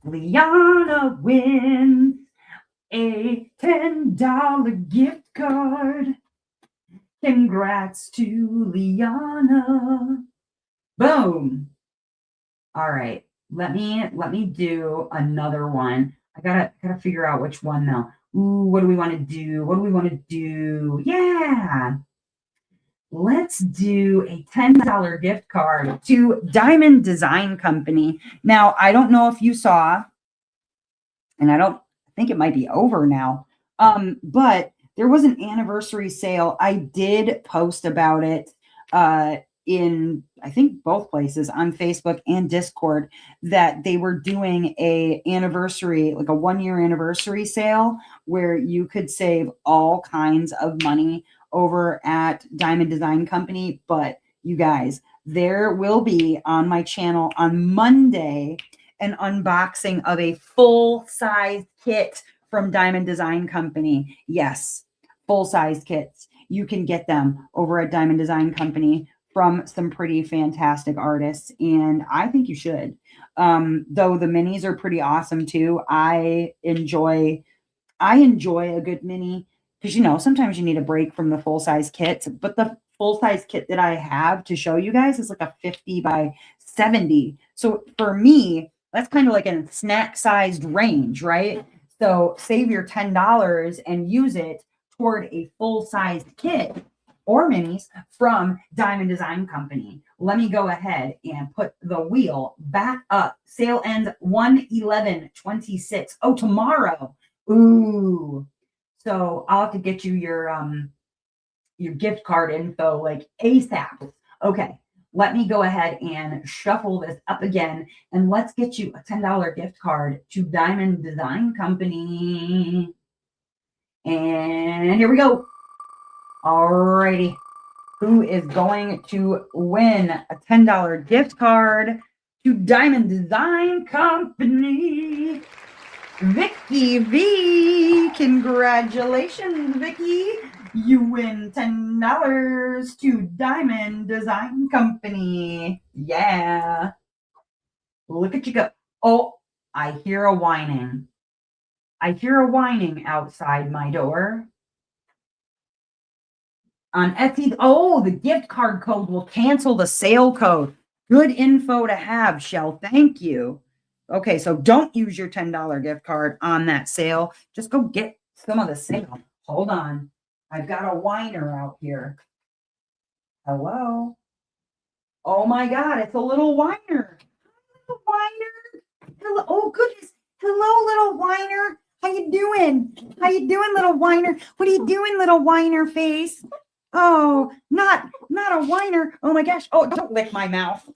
Liana wins a $10 gift card. Congrats to Liana. Boom. All right. Let me do another one. I gotta figure out which one though. Ooh, what do we want to do? Yeah. Let's do a $10 gift card to Diamond Design Company. Now, I don't know if you saw, and I think it might be over now. But there was an anniversary sale. I did post about it in, I think, both places on Facebook and Discord, that they were doing a anniversary, like a 1-year anniversary sale where you could save all kinds of money over at Diamond Design Company. But you guys, there will be on my channel on Monday an unboxing of a full-size kit from Diamond Design Company. Yes, full-size kits. You can get them over at Diamond Design Company from some pretty fantastic artists, and I think you should. Though the minis are pretty awesome too. I enjoy a good mini because sometimes you need a break from the full size kits, but the full size kit that I have to show you guys is like a 50 by 70. So for me, that's kind of like a snack sized range, right? So save your $10 and use it toward a full sized kit or minis from Diamond Design Company. Let me go ahead and put the wheel back up. Sale ends 1/11/26. Oh, tomorrow. Ooh. So I'll have to get you your gift card info like ASAP. Okay. Let me go ahead and shuffle this up again and let's get you a $10 gift card to Diamond Design Company. And here we go. Alrighty. Who is going to win a $10 gift card to Diamond Design Company? Vicky V. Congratulations, Vicky. You win $10 to Diamond Design Company. Yeah. Look at you go. Oh, I hear a whining. I hear a whining outside my door. On Etsy, oh, the gift card code will cancel the sale code. Good info to have, Shell. Thank you. Okay, so don't use your $10 gift card on that sale. Just go get some of the sale. Hold on. I've got a whiner out here. Hello? Oh my God, it's a little whiner. Little whiner. Hello. Oh goodness. Hello, little whiner. How you doing? How you doing, little whiner? What are you doing, little whiner face? Oh, not a whiner. Oh my gosh. Oh, don't lick my mouth.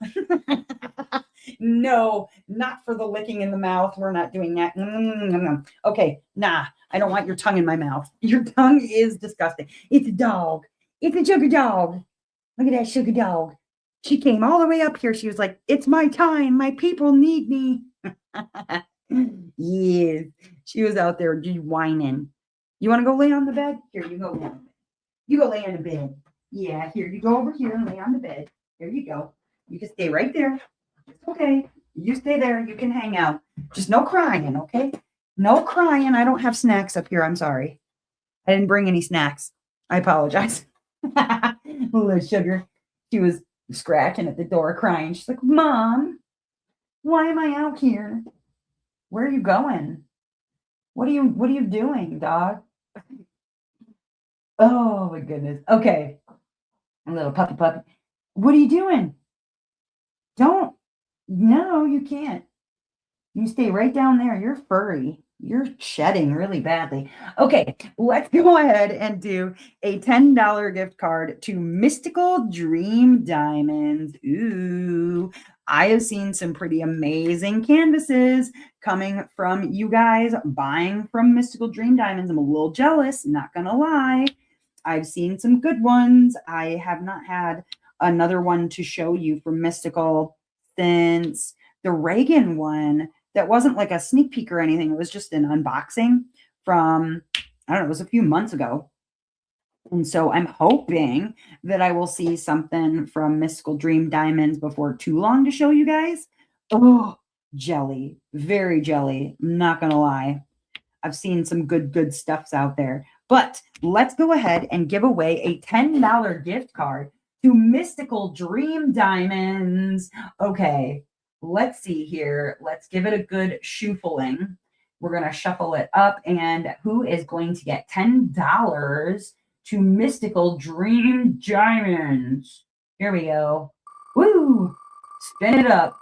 No, not for the licking in the mouth. We're not doing that. Okay, nah, I don't want your tongue in my mouth. Your tongue is disgusting. It's a dog. It's a sugar dog. Look at that sugar dog. She came all the way up here. She was like, it's my time. My people need me. Yes, she was out there just whining. You want to go lay on the bed? Here, you go lay on the bed. You go lay on the bed. Yeah, here, you go over here and lay on the bed. There you go. You can stay right there. It's okay. You stay there. You can hang out. Just no crying, okay? No crying. I don't have snacks up here. I'm sorry. I didn't bring any snacks. I apologize. Little sugar. She was scratching at the door crying. She's like, Mom, why am I out here? Where are you going? What are you doing, dog? Oh my goodness. Okay. A little puppy. What are you doing? No, you can't. You stay right down there. You're furry. You're shedding really badly. Okay, let's go ahead and do a $10 gift card to Mystical Dream Diamonds. Ooh, I have seen some pretty amazing canvases coming from you guys buying from Mystical Dream Diamonds. I'm a little jealous, not gonna lie. I've seen some good ones. I have not had another one to show you from Mystical since the Reagan one. That wasn't like a sneak peek or anything. It was just an unboxing from, I don't know, it was a few months ago. And so I'm hoping that I will see something from Mystical Dream Diamonds before too long to show you guys. Oh, jelly. Very jelly. I'm not going to lie. I've seen some good stuffs out there. But let's go ahead and give away a $10 gift card to Mystical Dream Diamonds. Okay. Let's see here. Let's give it a good shuffling. We're going to shuffle it up. And who is going to get $10 to Mystical Dream Diamonds? Here we go. Woo! Spin it up.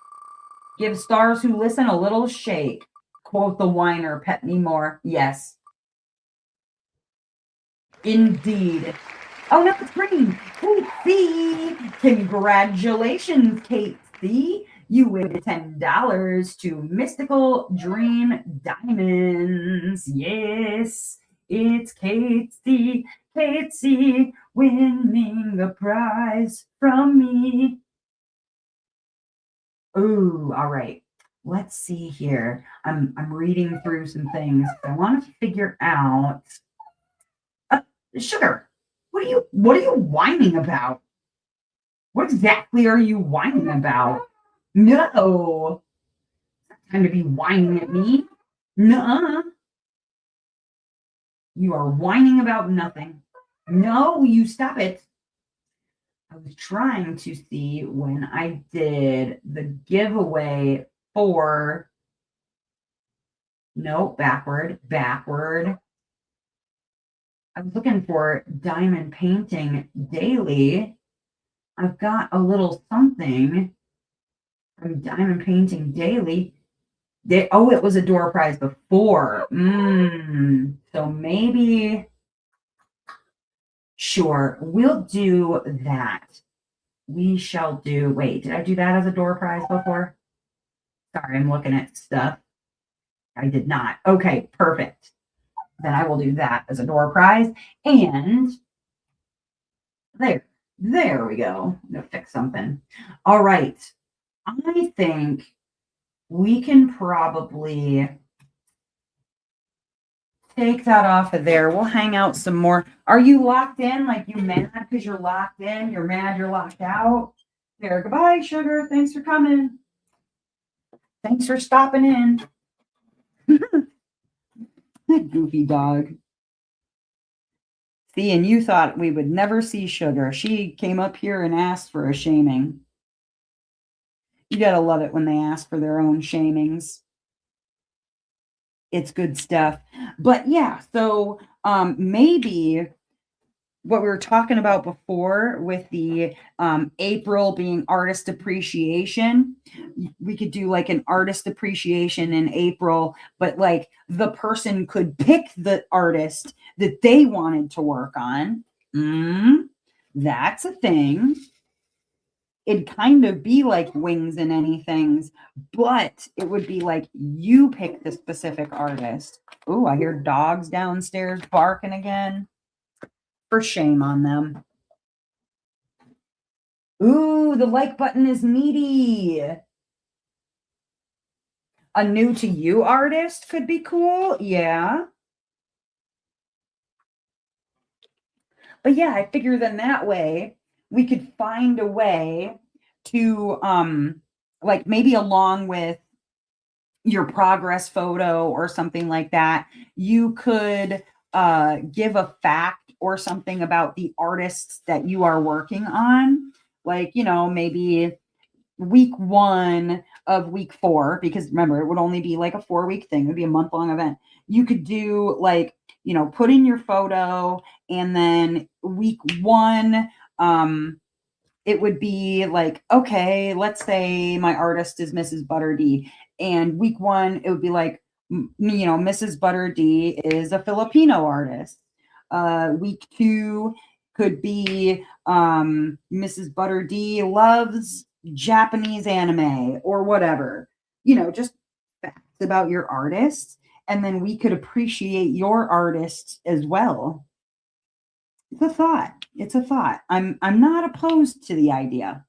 Give stars who listen a little shake. Quote the whiner, pet me more. Yes. Indeed. Oh, no, it's green. Kate C. Congratulations, Kate C. You win $10 to Mystical Dream Diamonds. Yes, it's Kate C. Kate C. winning the prize from me. Ooh, all right. let's see here. I'm reading through some things. I want to figure out sugar. What are you whining about? What exactly are you whining about? No. Time to be whining at me. Nuh-uh. You are whining about nothing. No, you stop it. I was trying to see when I did the giveaway for, no, backward. I was looking for Diamond Painting Daily. I've got a little something from Diamond Painting Daily. It was a door prize before. So maybe, sure, we'll do that. We shall do, wait, did I do that as a door prize before? Sorry, I'm looking at stuff. I did not. Okay, perfect. Then I will do that as a door prize. And there we go. I'm gonna fix something. All right. I think we can probably take that off of there. We'll hang out some more. Are you locked in? Like, you mad because you're locked in? You're mad you're locked out? There, goodbye, sugar. Thanks for coming. Thanks for stopping in. Goofy dog. See, and you thought we would never see Sugar. She came up here and asked for a shaming. You gotta love it when they ask for their own shamings. It's good stuff. But yeah, so maybe what we were talking about before with the April being artist appreciation, we could do like an artist appreciation in April, but like the person could pick the artist that they wanted to work on. That's a thing. It'd kind of be like Wings and Anythings, but it would be like you pick the specific artist. Oh, I hear dogs downstairs barking again. For shame on them. Ooh, the like button is needy. A new to you artist could be cool. Yeah. But yeah, I figure then that way we could find a way to like maybe along with your progress photo or something like that, you could give a fact or something about the artists that you are working on. Like, you know, maybe week 1 of week 4, because remember, it would only be like a 4-week thing. It would be a month-long event. You could do like, you know, put in your photo, and then week 1, it would be like, okay, let's say my artist is Mrs. Butter D, and week 1, it would be like, you know, Mrs. Butter D is a Filipino artist. Week 2 could be Mrs. Butter D loves Japanese anime or whatever, you know, just facts about your artist. And then we could appreciate your artist as well. It's a thought. It's a thought. I'm not opposed to the idea.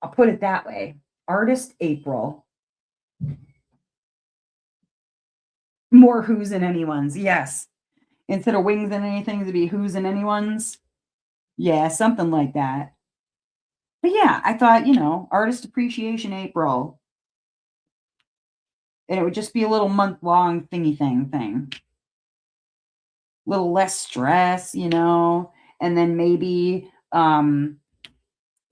I'll put it that way. Artist April. More who's and anyone's. Yes. Instead of Wings and Anything, it'd be who's and anyone's. Yeah, something like that. But yeah, I thought, you know, Artist Appreciation April. And it would just be a little month-long thingy thing. Little less stress, you know, and then maybe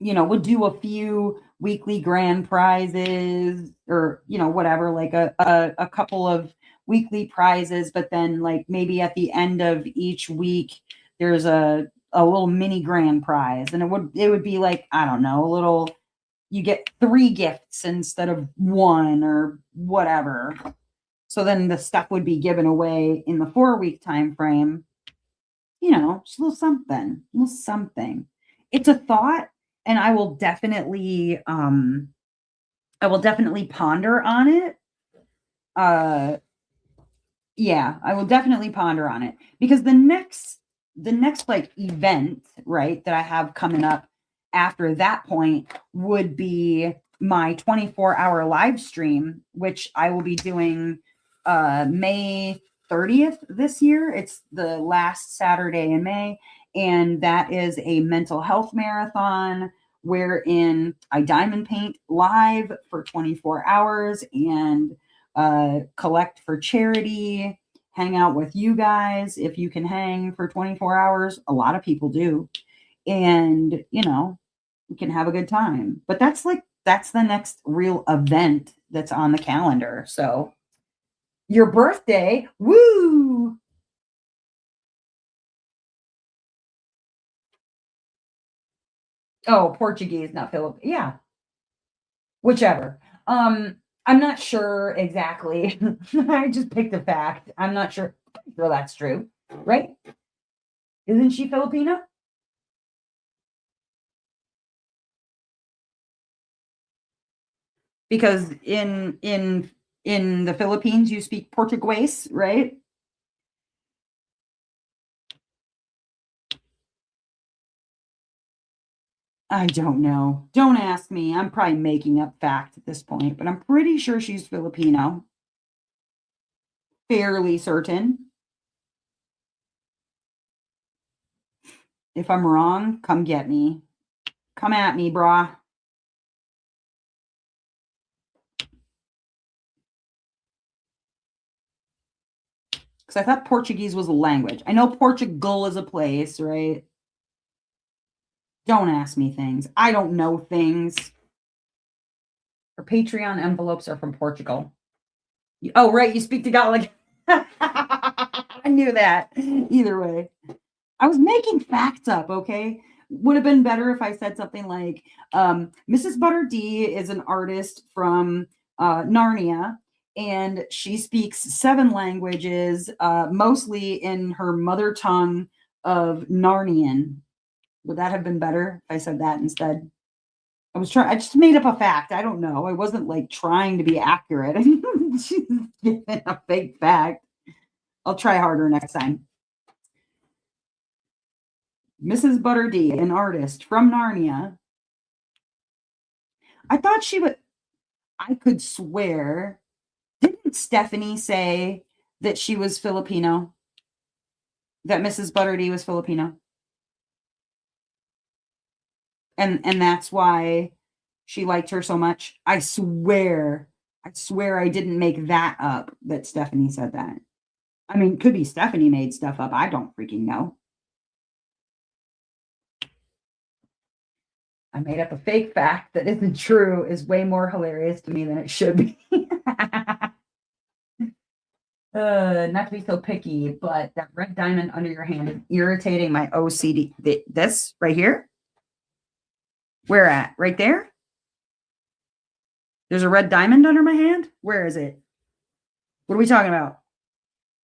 you know, we'll do a few weekly grand prizes, or, you know, whatever, like a couple of weekly prizes, but then like maybe at the end of each week there's a little mini grand prize, and it would be like, I don't know, a little, you get 3 gifts instead of 1 or whatever. So then the stuff would be given away in the 4-week time frame. You know, just a little something, a little something. It's a thought, and I will definitely ponder on it. Yeah, I will definitely ponder on it, because the next like event, right, that I have coming up after that point would be my 24-hour live stream, which I will be doing May 30th this year. It's the last Saturday in May, and that is a mental health marathon wherein I diamond paint live for 24 hours and collect for charity, hang out with you guys if you can hang for 24 hours. A lot of people do. And, you know, we can have a good time. But that's the next real event that's on the calendar. So your birthday, woo! Oh, Portuguese, not Filipino. Yeah, whichever. I'm not sure exactly. I just picked a fact. I'm not sure. Well, that's true, right? Isn't she Filipino? Because in the Philippines you speak Portuguese, right? I don't know. Don't ask me. I'm probably making up fact at this point, but I'm pretty sure she's Filipino. Fairly certain. If I'm wrong, come get me. Come at me, brah. Because I thought Portuguese was a language. I know Portugal is a place, right? Don't ask me things. I don't know things. Her Patreon envelopes are from Portugal. Oh, right. You speak Tagalog. I knew that. Either way, I was making facts up, okay? Would have been better if I said something like Mrs. Butter D is an artist from Narnia, and she speaks 7 languages, mostly in her mother tongue of Narnian. Would that have been better if I said that instead? I just made up a fact. I don't know. I wasn't like trying to be accurate. Just giving a fake fact. I'll try harder next time. Mrs. Butter D, an artist from Narnia. I thought she would, I could swear. Didn't Stephanie say that she was Filipino? That Mrs. Butter D was Filipino? And that's why she liked her so much. I swear I didn't make that up, that Stephanie said that. I mean, could be Stephanie made stuff up. I don't freaking know. I made up a fake fact that isn't true is way more hilarious to me than it should be. Not to be so picky, but that red diamond under your hand is irritating my OCD. This right here? Where at? Right there? There's a red diamond under my hand? Where is it? What are we talking about?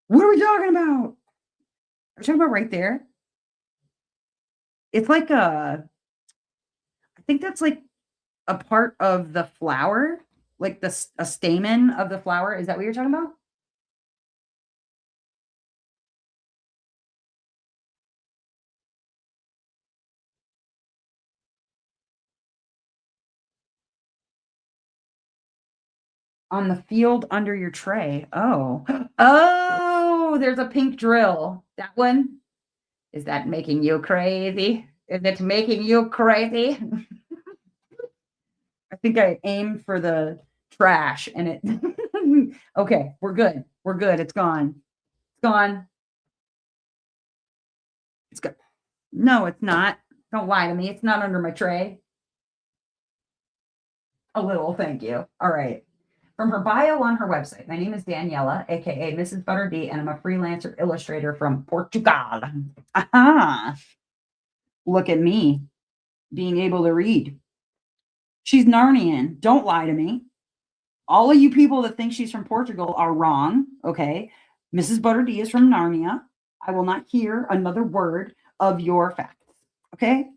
What are we talking about? Are we talking about right there? It's like I think that's like a part of the flower, like a stamen of the flower. Is that what you're talking about? On the field under your tray. Oh. Oh, there's a pink drill. That one? Is that making you crazy? Is it making you crazy? I think I aimed for the trash and it. Okay, we're good. We're good. It's gone. It's gone. It's good. No, it's not. Don't lie to me. It's not under my tray. A little, thank you. All right. From her bio on her website, my name is Daniela, aka Mrs. Butter D, and I'm a freelancer illustrator from Portugal. Aha! Look at me being able to read. She's Narnian. Don't lie to me. All of you people that think she's from Portugal are wrong. Okay. Mrs. Butter D is from Narnia. I will not hear another word of your facts. Okay.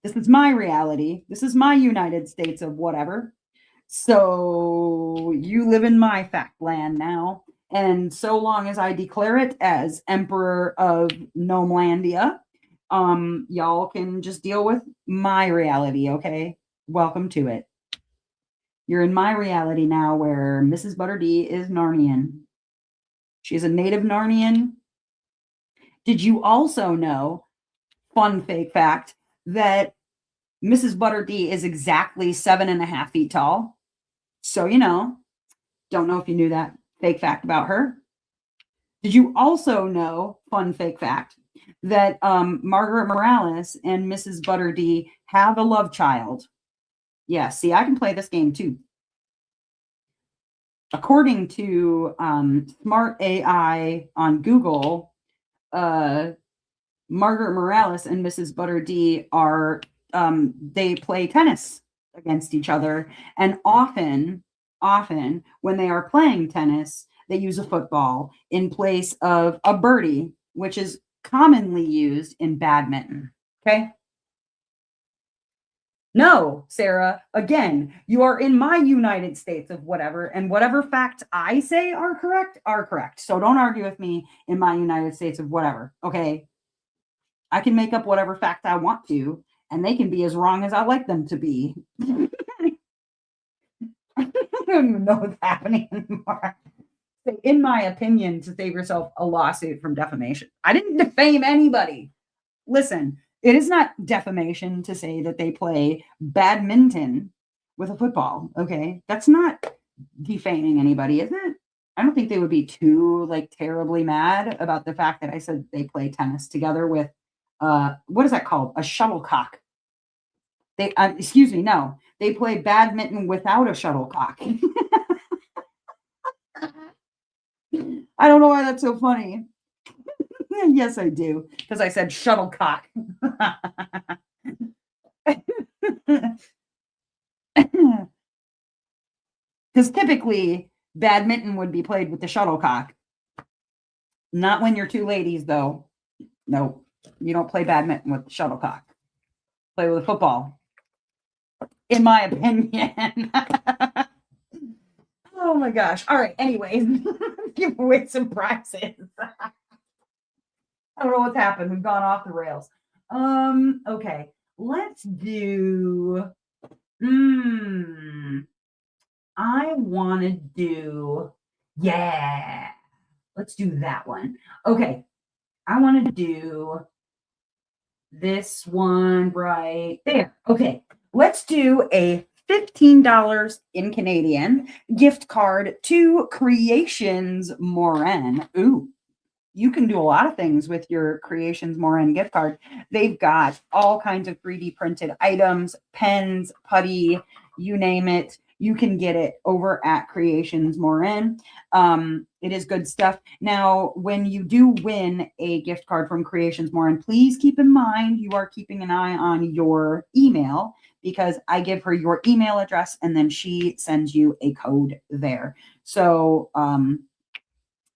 This is my reality. This is my United States of whatever. So you live in my fact land now. And so long as I declare it as Emperor of Gnomelandia, y'all can just deal with my reality, okay? Welcome to it. You're in my reality now where Mrs. Butterdee is Narnian. She's a native Narnian. Did you also know, fun fake fact, that Mrs. Butterdee is exactly 7.5 feet tall? So, don't know if you knew that fake fact about her. Did you also know, fun fake fact, that Margaret Morales and Mrs. Butterdee have a love child? Yeah, see, I can play this game too. According to Smart AI on Google, Margaret Morales and Mrs. Butterdee are they play tennis against each other, and often when they are playing tennis, they use a football in place of a birdie, which is commonly used in badminton. Okay. No, Sarah, again, you are in my United States of whatever, and whatever facts I say are correct. So don't argue with me in my United States of whatever, okay? I can make up whatever fact I want to, and they can be as wrong as I like them to be. I don't even know what's happening anymore. In my opinion, to save yourself a lawsuit from defamation. I didn't defame anybody. Listen, it is not defamation to say that they play badminton with a football. Okay. That's not defaming anybody, is it? I don't think they would be too terribly mad about the fact that I said they play tennis together with what is that called? A shuttlecock. They excuse me, no. They play badminton without a shuttlecock. I don't know why that's so funny. Yes, I do, because I said shuttlecock. Because typically badminton would be played with the shuttlecock. Not when you're two ladies, though. No, you don't play badminton with the shuttlecock. Play with a football, in my opinion. Oh my gosh. All right. Anyways, give away some prizes. I don't know what's happened. We've gone off the rails. Okay. Let's do I want to do let's do that one. Okay. I want to do this one right there. Okay. Let's do a $15 in Canadian gift card to Creations Morin. Ooh, you can do a lot of things with your Creations Morin gift card. They've got all kinds of 3D printed items, pens, putty, you name it. You can get it over at Creations Morin. It is good stuff. Now, when you do win a gift card from Creations Morin, please keep in mind you are keeping an eye on your email, because I give her your email address and then she sends you a code there. So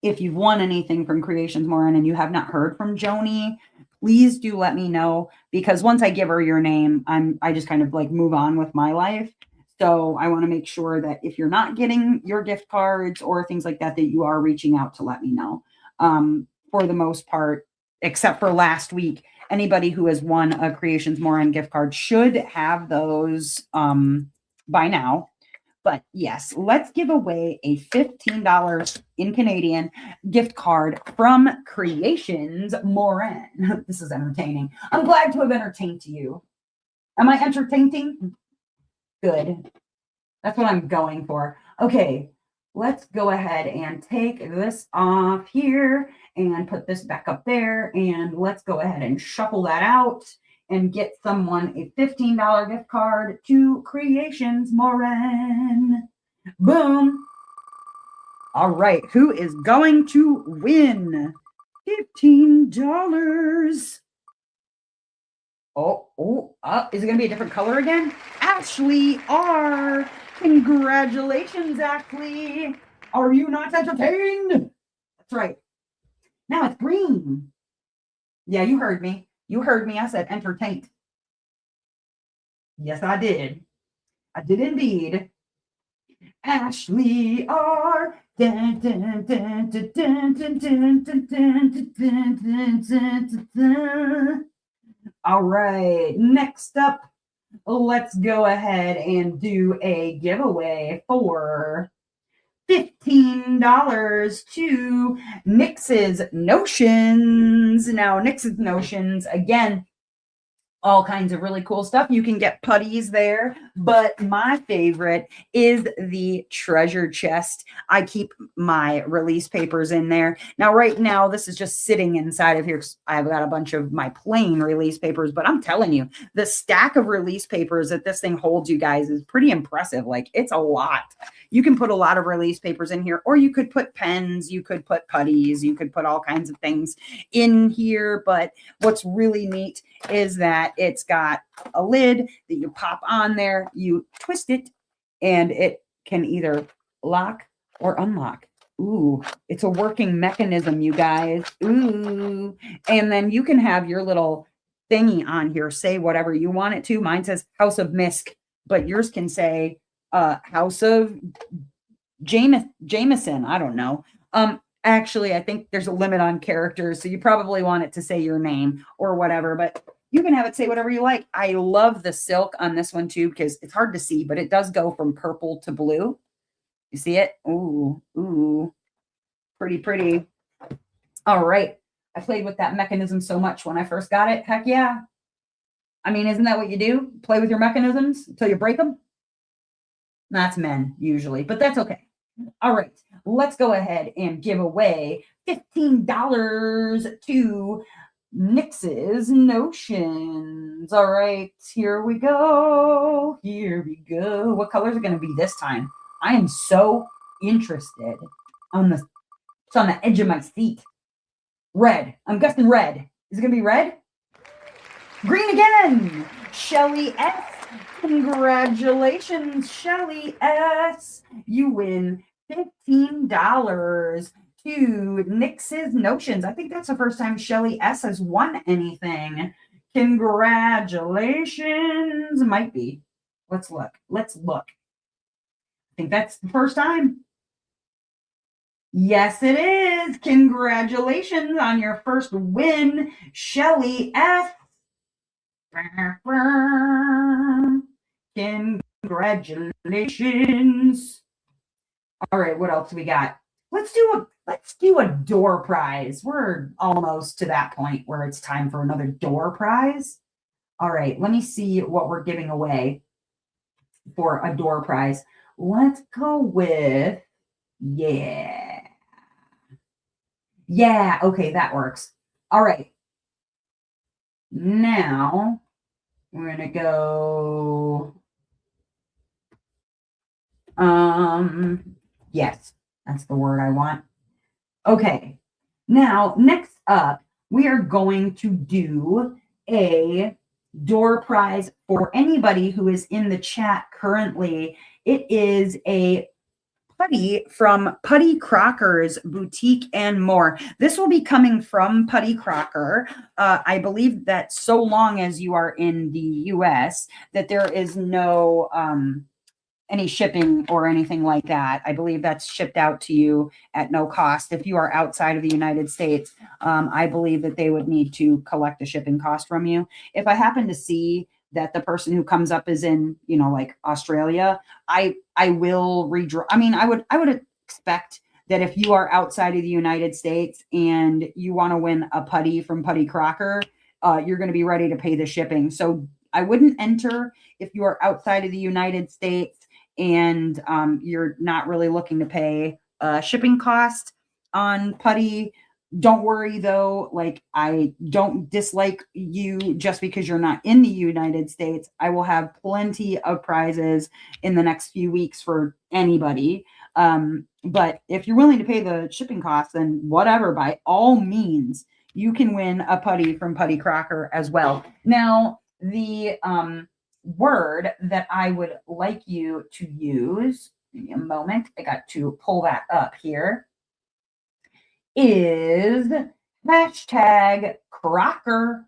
if you've won anything from Creations Morin and you have not heard from Joni, please do let me know, because once I give her your name, I just kind of move on with my life. So I want to make sure that if you're not getting your gift cards or things like that, that you are reaching out to let me know. For the most part, except for last week, anybody who has won a Creations Morin gift card should have those by now. But yes, let's give away a $15 in Canadian gift card from Creations Morin. This is entertaining. I'm glad to have entertained you. Am I entertaining? Good. That's what I'm going for. Okay, let's go ahead and take this off here and put this back up there. And let's go ahead and shuffle that out and get someone a $15 gift card to Creations Morin. Boom. All right, who is going to win $15? Is it going to be a different color again? Ashley R. Congratulations, Ashley. Are you not entertained? That's right. Now it's green. Yeah, you heard me. I said entertained. Yes, I did. I did indeed. Ashley R. All right. Next up, let's go ahead and do a giveaway for $15 to Nix's Notions. Now, Nix's Notions, again, all kinds of really cool stuff. You can get putties there, but my favorite is the treasure chest. I keep my release papers in there. Now, right now, this is just sitting inside of here. I've got a bunch of my plain release papers, but I'm telling you, the stack of release papers that this thing holds, you guys, is pretty impressive. Like, it's a lot. You can put a lot of release papers in here, or you could put pens, you could put putties, you could put all kinds of things in here. But what's really neat is that it's got a lid that you pop on there, you twist it, and it can either lock or unlock. Ooh, it's a working mechanism, you guys. Ooh. And then you can have your little thingy on here, say whatever you want it to. Mine says House of Misk, but yours can say House of Jameson. I don't know. Actually, I think there's a limit on characters, so you probably want it to say your name or whatever, but you can have it say whatever you like. I love the silk on this one too, because it's hard to see, but it does go from purple to blue. You see it? Ooh, ooh, pretty, pretty. All right. I played with that mechanism so much when I first got it. Heck yeah. I mean, isn't that what you do? Play with your mechanisms until you break them? That's men usually, but that's okay. All right, let's go ahead and give away $15 to Nix's Notions. All right, here we go. Here we go. What colors are going to be this time? I am so interested it's on the edge of my seat. Red. I'm guessing red. Is it going to be red? Green again. Shelly S. Congratulations, Shelly S. You win $15 to Nix's Notions. I think that's the first time Shelly S has won anything. Congratulations. Might be. Let's look. Let's look. I think that's the first time. Yes, it is. Congratulations on your first win, Shelly S. Congratulations. All right, what else we got? Let's do a door prize. We're almost to that point where it's time for another door prize. All right, let me see what we're giving away for a door prize. Let's go with yeah. Yeah, okay, that works. All right. Now we're going to go yes, that's the word I want. Okay. Now, next up, we are going to do a door prize for anybody who is in the chat currently. It is a putty from Putty Crocker's Boutique and More. This will be coming from Putty Crocker. I believe that so long as you are in the US, that there is no any shipping or anything like that. I believe that's shipped out to you at no cost. If you are outside of the United States, I believe that they would need to collect a shipping cost from you. If I happen to see that the person who comes up is in, like Australia, I will redraw. I mean, I would expect that if you are outside of the United States and you want to win a putty from Putty Crocker, you're going to be ready to pay the shipping. So I wouldn't enter if you are outside of the United States and you're not really looking to pay shipping cost on putty. Don't worry though, like I don't dislike you just because you're not in the United States. I will have plenty of prizes in the next few weeks for anybody. But if you're willing to pay the shipping costs, then whatever, by all means, you can win a putty from Putty Crocker as well. Now, the word that I would like you to use, give me a moment, I got to pull that up here, is hashtag Crocker.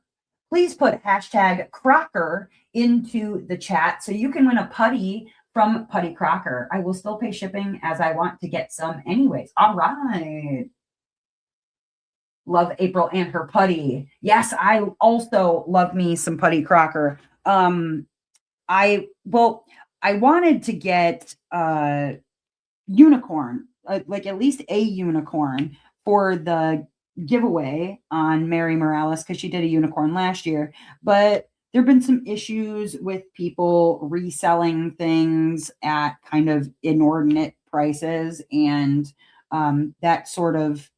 Please put hashtag Crocker into the chat so you can win a putty from Putty Crocker. I will still pay shipping as I want to get some anyways. All right. Love April and her putty. Yes, I also love me some Putty Crocker. I wanted to get unicorn, like at least a unicorn for the giveaway on Mary Morales because she did a unicorn last year. But there have been some issues with people reselling things at kind of inordinate prices, and that sort of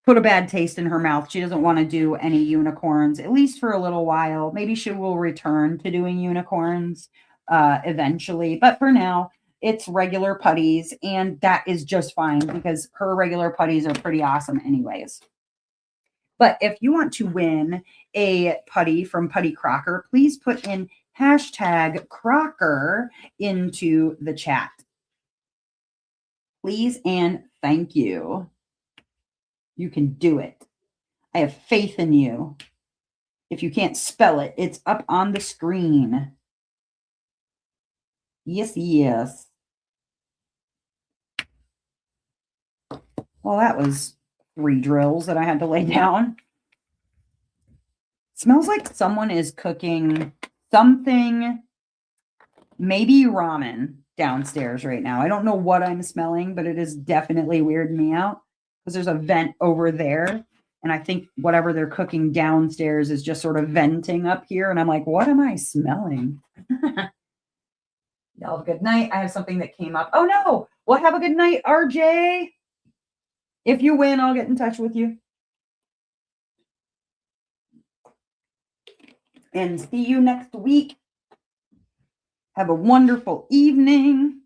put a bad taste in her mouth. She doesn't want to do any unicorns, at least for a little while. Maybe she will return to doing unicorns eventually. But for now, it's regular putties, and that is just fine because her regular putties are pretty awesome anyways. But if you want to win a putty from Putty Crocker, please put in hashtag Crocker into the chat. Please and thank you. You can do it. I have faith in you. If you can't spell it, it's up on the screen. Yes, yes. Well, that was 3 drills that I had to lay down. Smells like someone is cooking something, maybe ramen downstairs right now. I don't know what I'm smelling, but it is definitely weirding me out because there's a vent over there. And I think whatever they're cooking downstairs is just sort of venting up here. And I'm like, what am I smelling? Y'all have a good night. I have something that came up. Oh, no. Well, have a good night, RJ. If you win, I'll get in touch with you. And see you next week. Have a wonderful evening.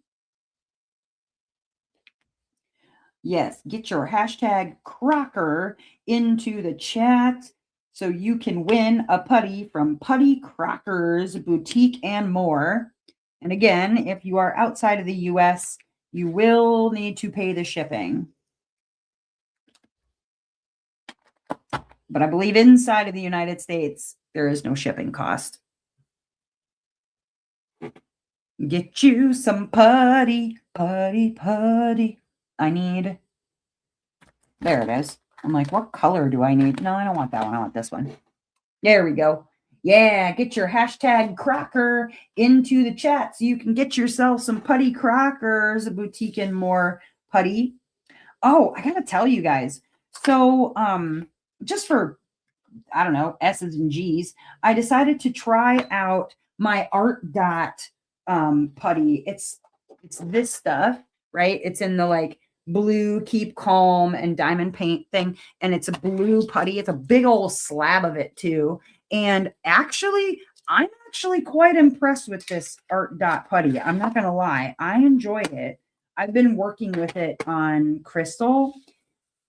Yes, get your hashtag Crocker into the chat so you can win a putty from Putty Crocker's Boutique and More. And again, if you are outside of the US, you will need to pay the shipping. But I believe inside of the United States, there is no shipping cost. Get you some putty, putty, putty. I need, there it is. I'm like, what color do I need? No, I don't want that one. I want this one. There we go. Yeah, get your hashtag Crocker into the chat so you can get yourself some Putty Crockers, Boutique and More putty. Oh, I gotta tell you guys. So, just for, I don't know, S's and G's, I decided to try out my Art Dot putty. It's this stuff, right? It's in the like blue Keep Calm and diamond paint thing, and it's a blue putty. It's a big old slab of it too. And actually, I'm actually quite impressed with this Art Dot putty. I'm not gonna lie, I enjoy it. I've been working with it on Crystal,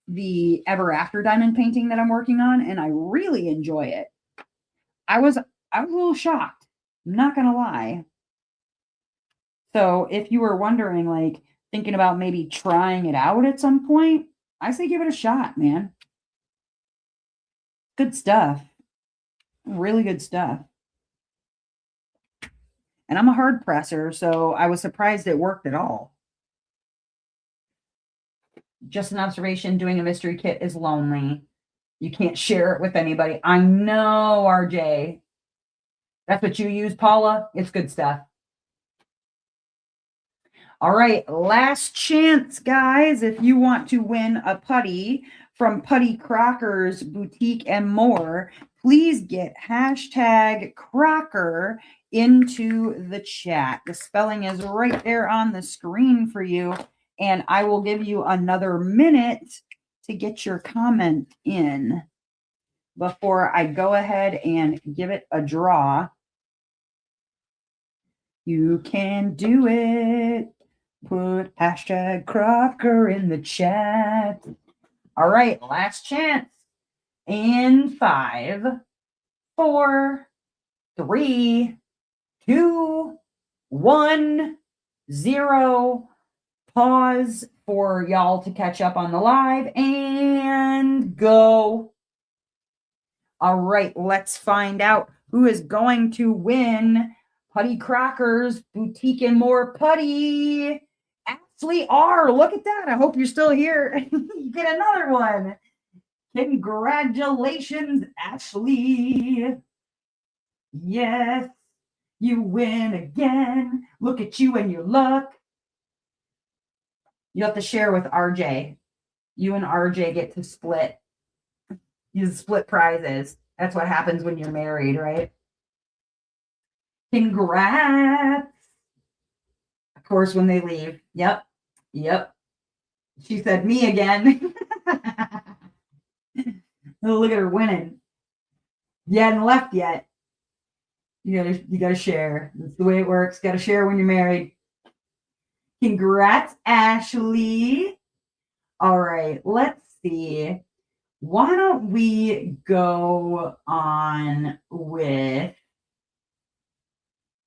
the Ever After diamond painting that I'm working on, and I really enjoy it. I was a little shocked, I'm not gonna lie. So if you were wondering, like thinking about maybe trying it out at some point, I say give it a shot, man. Good stuff. Really good stuff. And I'm a hard presser, so I was surprised it worked at all. Just an observation, doing a mystery kit is lonely. You can't share it with anybody. I know, RJ. That's what you use, Paula? It's good stuff. All right, last chance, guys. If you want to win a putty from Putty Crocker's Boutique and More, please get hashtag Crocker into the chat. The spelling is right there on the screen for you. And I will give you another minute to get your comment in before I go ahead and give it a draw. You can do it. Put hashtag Crocker in the chat. All right, last chance. In 5, 4, 3, 2, 1, 0. Pause for y'all to catch up on the live and go. All right, let's find out who is going to win Putty Crocker's Boutique and More putty. Ashley R. Look at that. I hope you're still here. You get another one. Congratulations, Ashley. Yes. You win again. Look at you and your luck. You have to share with RJ. You and RJ get to split. You split prizes. That's what happens when you're married, right? Congrats. Of course, when they leave. Yep. Yep. She said, me again. Oh, look at her winning. You hadn't left yet. You gotta share. That's the way it works. Gotta share when you're married. Congrats, Ashley. All right, let's see. Why don't we go on with,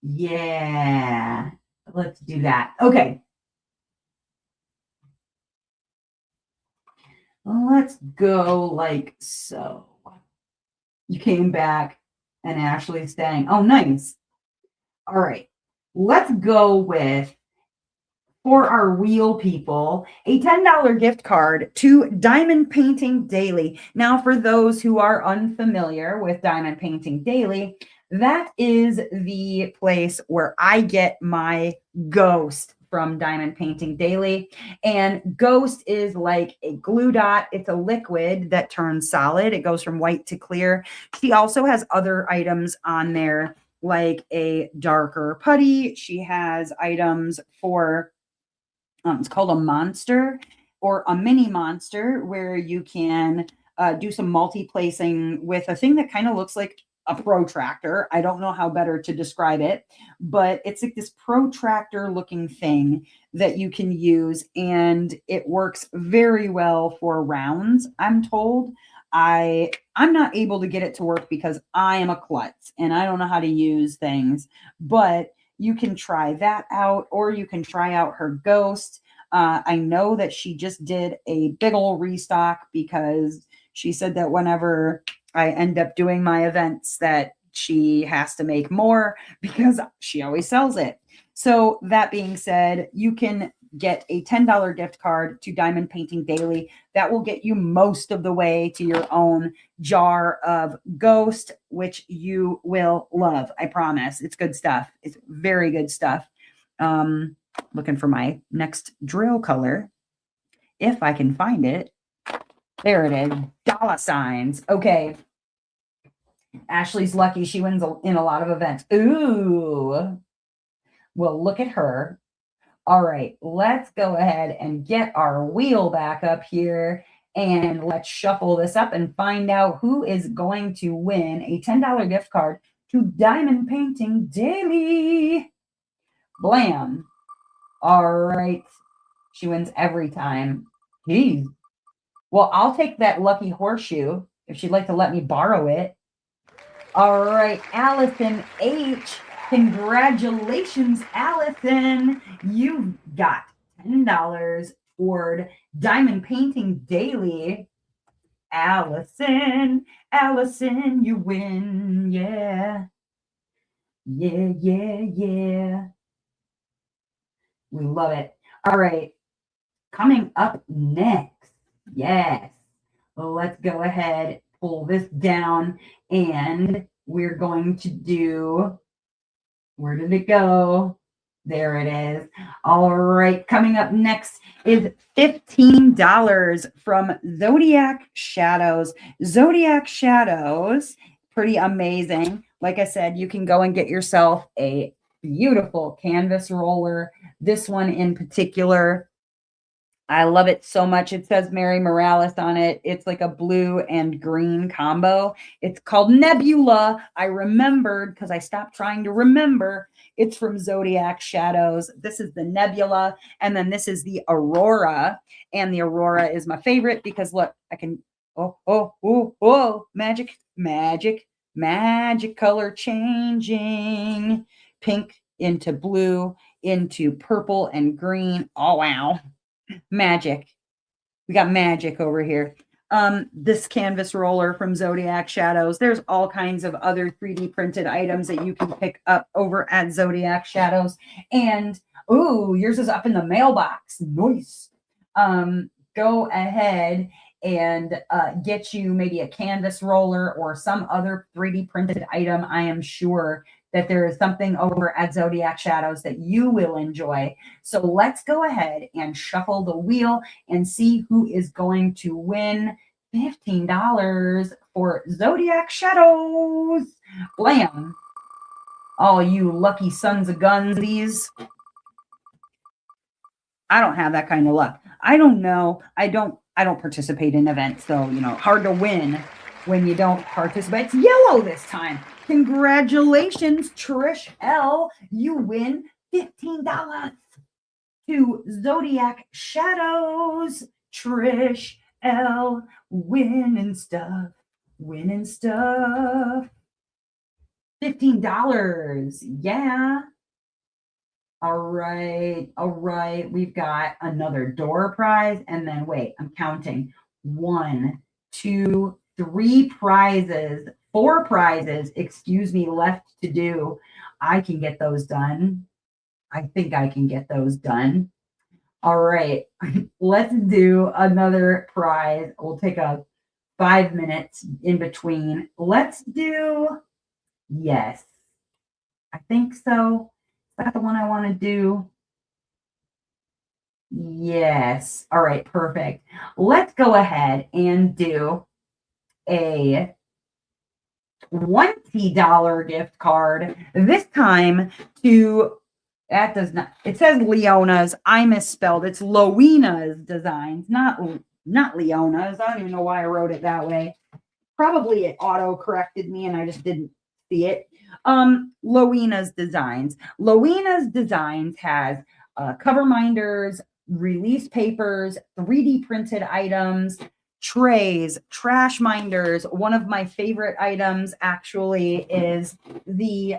yeah, let's do that. Okay. Let's go like so. You came back and Ashley's staying. Oh, nice. All right. Let's go with, for our wheel people, a $10 gift card to Diamond Painting Daily. Now, for those who are unfamiliar with Diamond Painting Daily, that is the place where I get my ghost from Diamond Painting Daily. And ghost is like a glue dot. It's a liquid that turns solid. It goes from white to clear. She also has other items on there, like a darker putty. She has items for, it's called a monster or a mini monster, where you can do some multi-placing with a thing that kind of looks like a protractor. I don't know how better to describe it, but it's like this protractor looking thing that you can use, and it works very well for rounds, I'm told. I'm not able to get it to work because I am a klutz and I don't know how to use things, but you can try that out, or you can try out her ghost. I know that she just did a big old restock because she said that whenever I end up doing my events that she has to make more because she always sells it. So that being said, you can get a $10 gift card to Diamond Painting Daily. That will get you most of the way to your own jar of ghost, which you will love. I promise. It's good stuff. It's very good stuff. Looking for my next drill color, if I can find it. There it is. Dollar signs. Okay. Ashley's lucky. She wins in a lot of events. Ooh. Well, look at her. All right, let's go ahead and get our wheel back up here, and let's shuffle this up and find out who is going to win a $10 gift card to Diamond Painting Daily. Blam. All right. She wins every time. Geez. Well, I'll take that lucky horseshoe if she'd like to let me borrow it. All right, Allison H. Congratulations, Allison. You've got $10 toward Diamond Painting Daily. Allison, you win. Yeah. Yeah, yeah, yeah. We love it. All right. Coming up next. Yes. Well, let's go ahead, pull this down, and we're going to do, where did it go? There it is. All right. Coming up next is $15 from Zodiac Shadows. Zodiac Shadows, pretty amazing. Like I said, you can go and get yourself a beautiful canvas roller. This one in particular, I love it so much. It says Mary Morales on it. It's like a blue and green combo. It's called Nebula. I remembered because I stopped trying to remember. It's from Zodiac Shadows. This is the Nebula, and then this is the Aurora. And the Aurora is my favorite because look, I can, magic, magic, magic color changing. Pink into blue, into purple and green. Oh, wow. Magic. We got magic over here. This canvas roller from Zodiac Shadows. There's all kinds of other 3D printed items that you can pick up over at Zodiac Shadows. And ooh, yours is up in the mailbox. Nice. Go ahead and get you maybe a canvas roller or some other 3D printed item. I am sure that there is something over at Zodiac Shadows that you will enjoy. So let's go ahead and shuffle the wheel and see who is going to win $15 for Zodiac Shadows. Blam. All you lucky sons of guns, these. I don't have that kind of luck. I don't know. I don't participate in events, so hard to win when you don't participate. It's yellow this time. Congratulations, Trish L. You win $15 to Zodiac Shadows. Trish L. Winning stuff. Winning stuff. $15. Yeah. All right. All right. We've got another door prize. And then wait, I'm counting. 1, 2, 3 prizes, 4 prizes, excuse me, left to do. I can get those done. I think I can get those done. All right. Let's do another prize. We'll take a 5 minutes in between. Let's do, yes, I think so. Is that the one I want to do? Yes. All right, perfect. Let's go ahead and do a $20 gift card. This time to, that does not, it says Leona's. I misspelled. It's Lowena's Designs, not Leona's. I don't even know why I wrote it that way. Probably it auto corrected me and I just didn't see it. Lowena's Designs. Lowena's Designs has cover minders, release papers, 3D printed items, trays, trash minders. One of my favorite items actually is the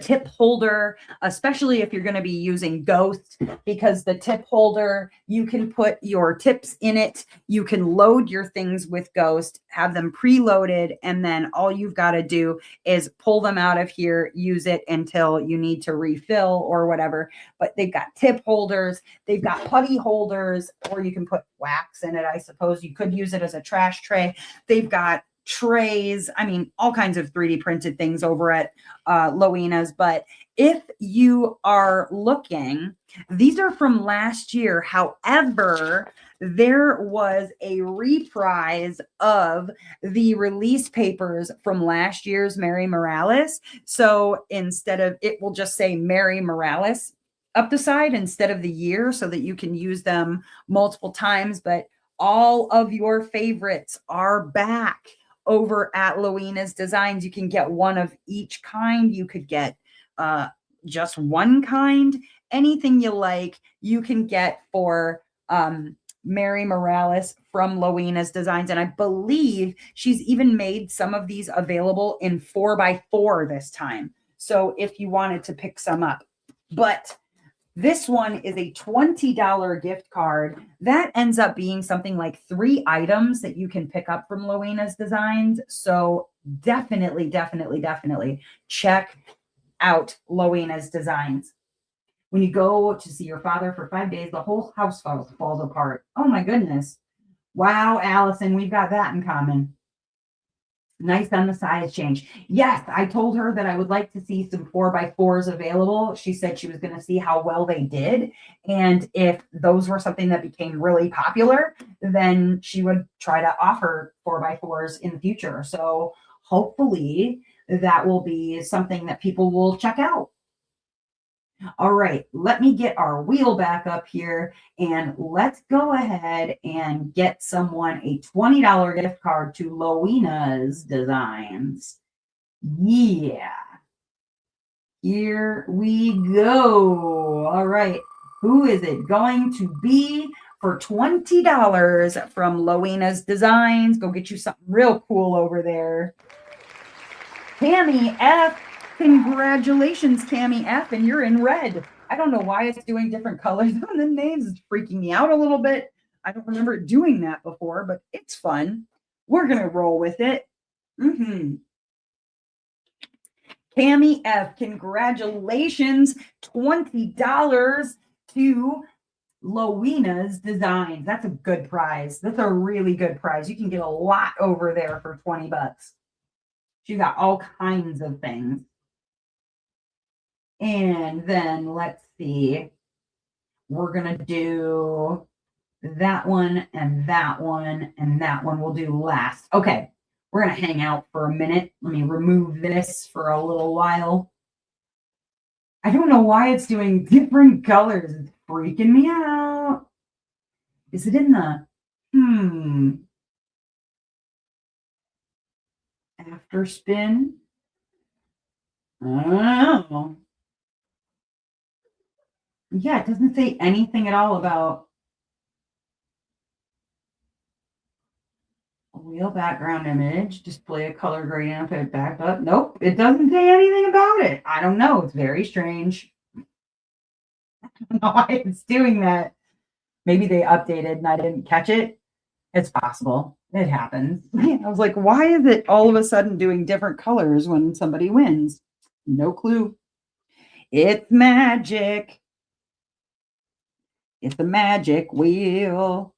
tip holder, especially if you're going to be using Ghost, because the tip holder, you can put your tips in it. You can load your things with Ghost, have them preloaded, and then all you've got to do is pull them out of here, use it until you need to refill or whatever. But they've got tip holders, they've got putty holders, or you can put wax in it. I suppose you could use it as a trash tray. They've got trays, I mean, all kinds of 3D printed things over at Lowena's. But if you are looking, these are from last year. However, there was a reprise of the release papers from last year's Mary Morales. So instead of, it will just say Mary Morales up the side instead of the year, so that you can use them multiple times. But all of your favorites are back over at Lowena's Designs. You can get one of each kind. You could get just one kind. Anything you like, you can get for Mary Morales from Lowena's Designs. And I believe she's even made some of these available in 4x4 this time. So if you wanted to pick some up. But this one is a $20 gift card. That ends up being something like 3 items that you can pick up from Lowena's Designs. So definitely, definitely, definitely check out Lowena's Designs. When you go to see your father for 5 days, the whole house falls apart. Oh my goodness. Wow, Allison, we've got that in common. Nice on the size change. Yes, I told her that I would like to see some 4x4s available. She said she was going to see how well they did. And if those were something that became really popular, then she would try to offer 4x4s in the future. So hopefully that will be something that people will check out. All right, let me get our wheel back up here and let's go ahead and get someone a $20 gift card to Lowena's Designs. Yeah. Here we go. All right, who is it going to be for $20 from Lowena's Designs? Go get you something real cool over there. Tammy F. Congratulations, Tammy F. And you're in red. I don't know why it's doing different colors on the names. It's freaking me out a little bit. I don't remember doing that before, but it's fun. We're going to roll with it. Tammy F. Congratulations. $20 to Lowena's Designs. That's a good prize. That's a really good prize. You can get a lot over there for 20 bucks. She's got all kinds of things. And then let's see. We're going to do that one and that one and that one we'll do last. Okay. We're going to hang out for a minute. Let me remove this for a little while. I don't know why it's doing different colors. It's freaking me out. Is it in the after spin? I don't know. Yeah, it doesn't say anything at all about a wheel background image, display a color gradient, put it back up. Nope, it doesn't say anything about it. I don't know. It's very strange. I don't know why it's doing that. Maybe they updated and I didn't catch it. It's possible. It happens. I was like, why is it all of a sudden doing different colors when somebody wins? No clue. It's magic. It's a magic wheel.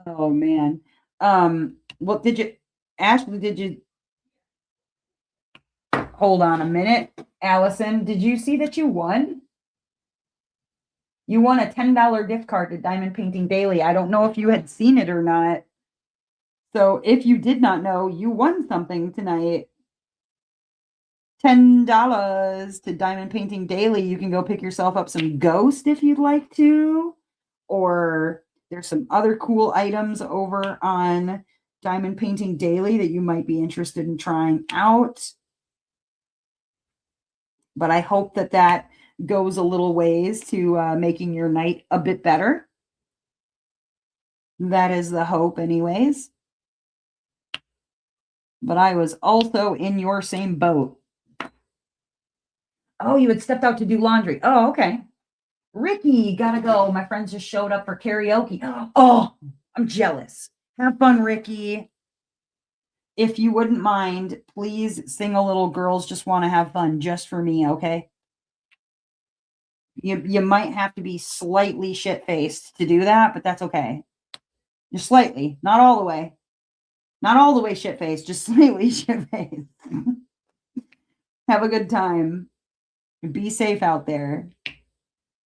Oh man. Well, Ashley, did you hold on a minute? Allison, did you see that you won? You won a $10 gift card to Diamond Painting Daily. I don't know if you had seen it or not. So if you did not know, you won something tonight. $10 to Diamond Painting Daily. You can go pick yourself up some Ghost if you'd like to. Or there's some other cool items over on Diamond Painting Daily that you might be interested in trying out. But I hope that that goes a little ways to making your night a bit better. That is the hope anyways. But I was also in your same boat. Oh, you had stepped out to do laundry. Oh, okay. Ricky, gotta go. My friends just showed up for karaoke. Oh, I'm jealous. Have fun, Ricky. If you wouldn't mind, please sing a little Girls Just Want to Have Fun just for me, okay? You might have to be slightly shit-faced to do that, but that's okay. Just slightly, not all the way. Not all the way shit-faced, just slightly shit-faced. Have a good time. Be safe out there.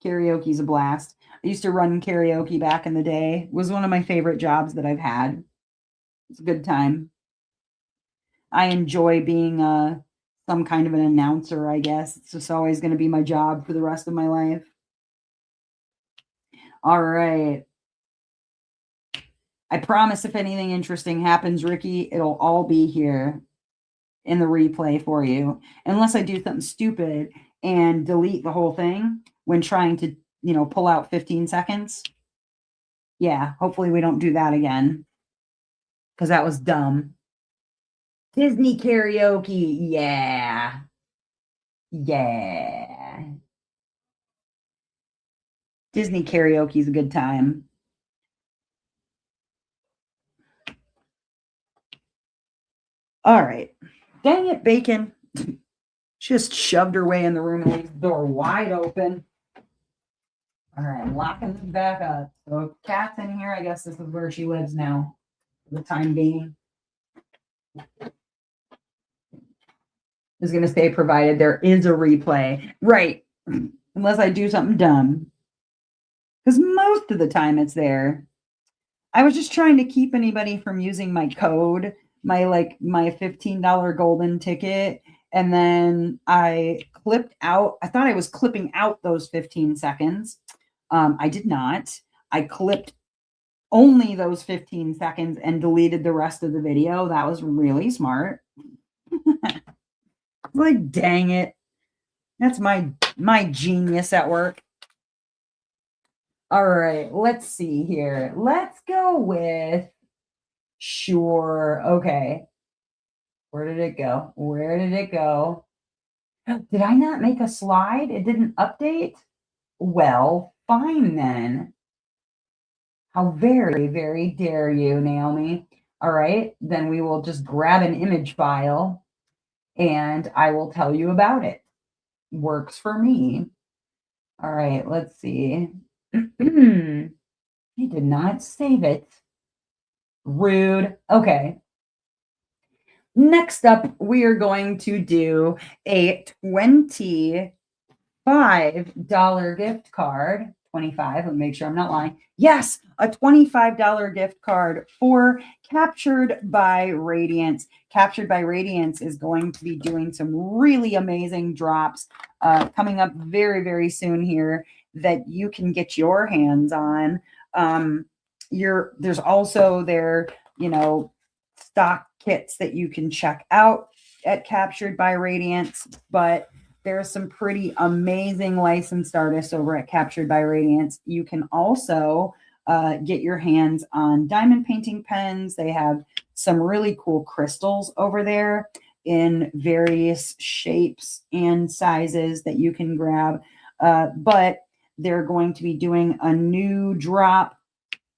Karaoke's a blast. I used to run karaoke back in the day. It was one of my favorite jobs that I've had. It's a good time. I enjoy being some kind of an announcer, I guess. It's just always going to be my job for the rest of my life. All right. I promise if anything interesting happens, Ricky, it'll all be here in the replay for you. Unless I do something stupid and delete the whole thing when trying to, pull out 15 seconds. Yeah, hopefully we don't do that again. Because that was dumb. Disney karaoke. Yeah. Yeah. Disney karaoke is a good time. All right. Dang it, Bacon. Just shoved her way in the room and leaves the door wide open. All right, I'm locking this back up. So Cat's in here. I guess this is where she lives now for the time being. Is going to say provided there is a replay. Right. Unless I do something dumb. Because most of the time it's there. I was just trying to keep anybody from using my code, my $15 golden ticket. And then I clipped out, I thought I was clipping out those 15 seconds. I did not. I clipped only those 15 seconds and deleted the rest of the video. That was really smart. Like, dang it. That's my genius at work. All right, let's see here. Let's go with sure. Okay. Where did it go? Where did it go? Did I not make a slide? It didn't update? Well, fine then. How very, very dare you, Naomi. All right, then we will just grab an image file and I will tell you about it. Works for me. All right, let's see. He did not save it. Rude. Okay. Next up, we are going to do a $25 gift card. 25, let me make sure I'm not lying. Yes, a $25 gift card for Captured by Radiance. Captured by Radiance is going to be doing some really amazing drops coming up very, very soon here that you can get your hands on. There's also their, stock kits that you can check out at Captured by Radiance, but there's some pretty amazing licensed artists over at Captured by Radiance. You can also get your hands on diamond painting pens. They have some really cool crystals over there in various shapes and sizes that you can grab. But they're going to be doing a new drop,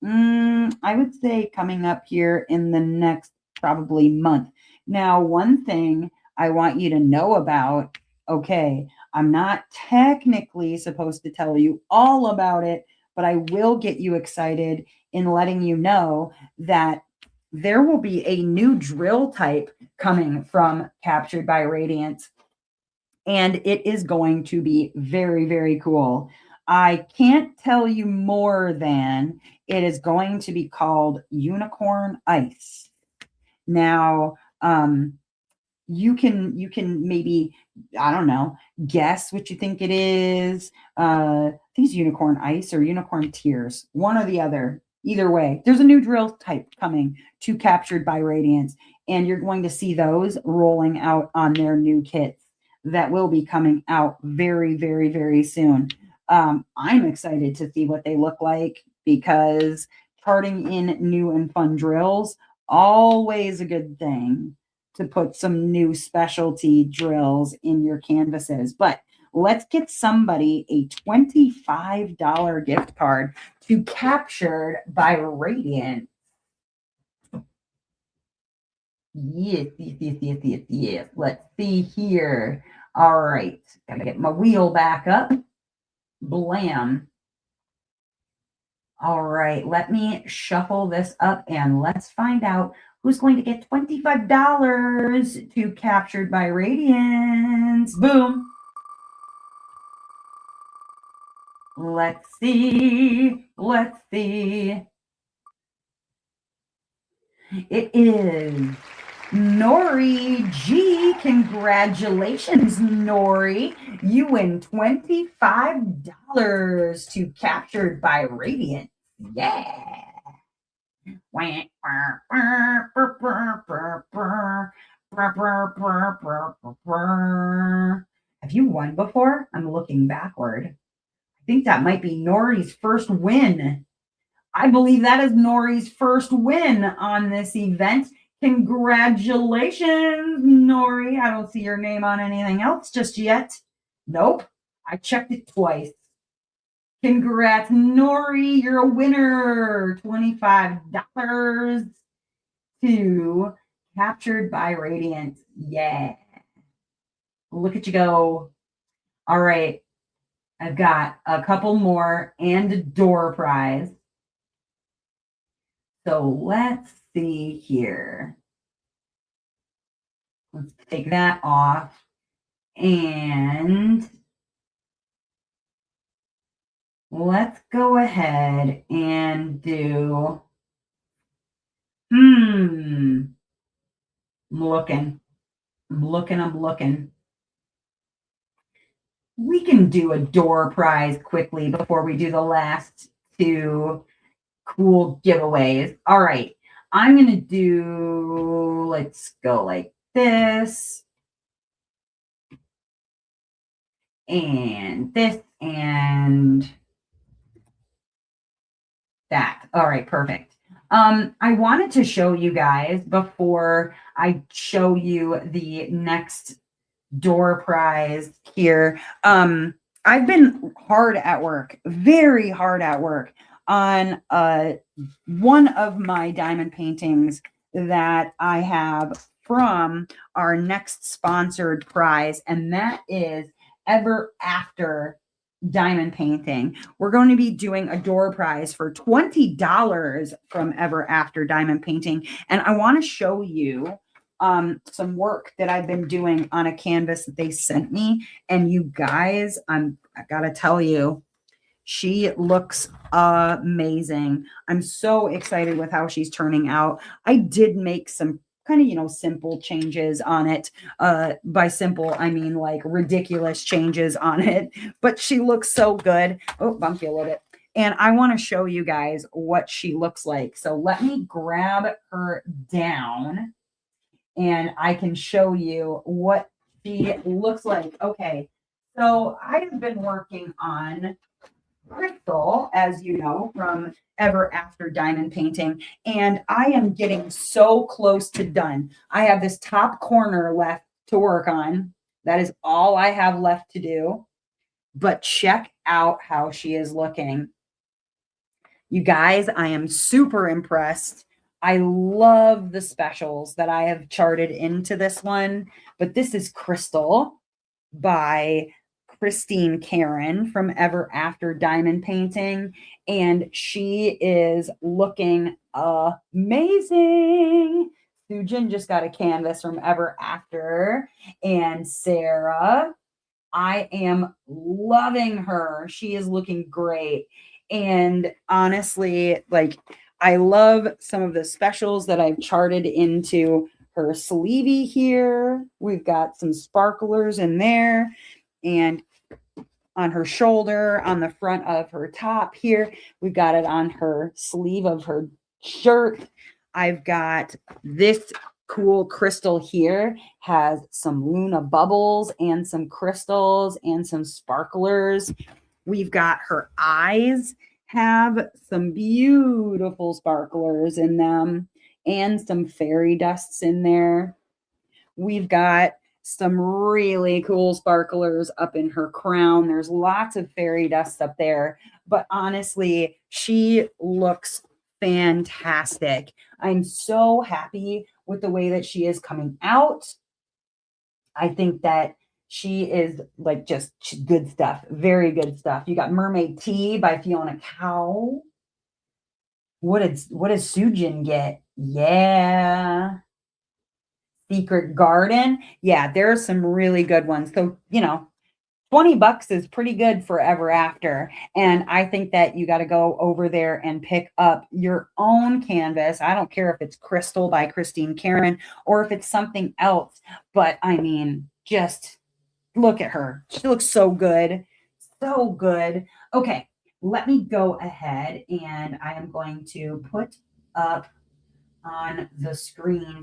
I would say coming up here in the next probably month. Now, one thing I want you to know about, okay, I'm not technically supposed to tell you all about it, but I will get you excited in letting you know that there will be a new drill type coming from Captured by Radiance, and it is going to be very, very cool. I can't tell you more than it is going to be called Unicorn Ice. Now, you can maybe, I don't know, guess what you think it is. These Unicorn Ice or Unicorn Tears, one or the other. Either way, there's a new drill type coming to Captured by Radiance, and you're going to see those rolling out on their new kits that will be coming out very, very, very soon. I'm excited to see what they look like because charting in new and fun drills, always a good thing to put some new specialty drills in your canvases. But let's get somebody a $25 gift card to Captured by Radiant. Yes. Let's see here. All right. Gotta get my wheel back up. Blam. All right. Let me shuffle this up and let's find out who's going to get $25 to Captured by Radiance. Boom. Let's see. It is Nori G. Congratulations, Nori. You win $25 to Captured by Radiant. Yeah. Have you won before? I'm looking backward. I think that might be Nori's first win. I believe that is Nori's first win on this event. Congratulations, Nori. I don't see your name on anything else just yet. Nope. I checked it twice. Congrats, Nori. You're a winner. $25 to Captured by Radiant. Yeah. Look at you go. All right. I've got a couple more and a door prize. So let's see here. Let's take that off. And let's go ahead and do, I'm looking. We can do a door prize quickly before we do the last two cool giveaways. All right. I'm going to do, let's go like this. And this and that. All right, perfect. I wanted to show you guys before I show you the next door prize here. I've been hard at work, very hard at work on one of my diamond paintings that I have from our next sponsored prize, and that is Ever After diamond painting. We're going to be doing a door prize for $20 from Ever After diamond painting, and I want to show you some work that I've been doing on a canvas that they sent me. And you guys, I gotta tell you, she looks amazing. I'm so excited with how she's turning out. I did make some kind of, simple changes on it. By simple, I mean like ridiculous changes on it, but she looks so good. Oh, bump you a little bit. And I want to show you guys what she looks like. So let me grab her down and I can show you what she looks like. Okay. So I have been working on crystal, as you know, from Ever After Diamond Painting, and I am getting so close to done. I have this top corner left to work on. That is all I have left to do. But check out how she is looking. You guys, I am super impressed. I love the specials that I have charted into this one, but this is Crystal by Christine Karen from Ever After Diamond Painting, and she is looking amazing. Sujin just got a canvas from Ever After, and Sarah, I am loving her. She is looking great. And honestly, like, I love some of the specials that I've charted into her sleevey here. We've got some sparklers in there, and on her shoulder, on the front of her top here. We've got it on her sleeve of her shirt. I've got this cool crystal here, has some Luna bubbles and some crystals and some sparklers. We've got her eyes have some beautiful sparklers in them and some fairy dusts in there. We've got some really cool sparklers up in her crown. There's lots of fairy dust up there, but honestly, she looks fantastic. I'm so happy with the way that she is coming out. I think that she is like just good stuff, very good stuff. You got Mermaid Tea by Fiona Cow. What does Sujin get? Yeah. Secret Garden. Yeah, there are some really good ones. So, $20 is pretty good for Ever After. And I think that you got to go over there and pick up your own canvas. I don't care if it's Crystal by Christine Karen or if it's something else. But I mean, just look at her. She looks so good. So good. Okay, let me go ahead and I am going to put up on the screen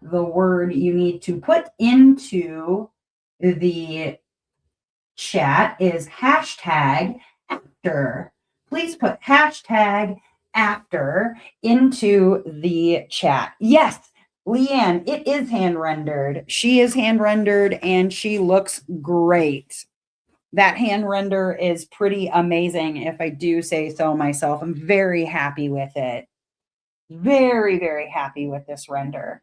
the word you need to put into the chat is hashtag after. Please put hashtag after into the chat. Yes, Leanne, it is hand rendered. She is hand rendered and she looks great. That hand render is pretty amazing, if I do say so myself. I'm very happy with it. Very, very happy with this render.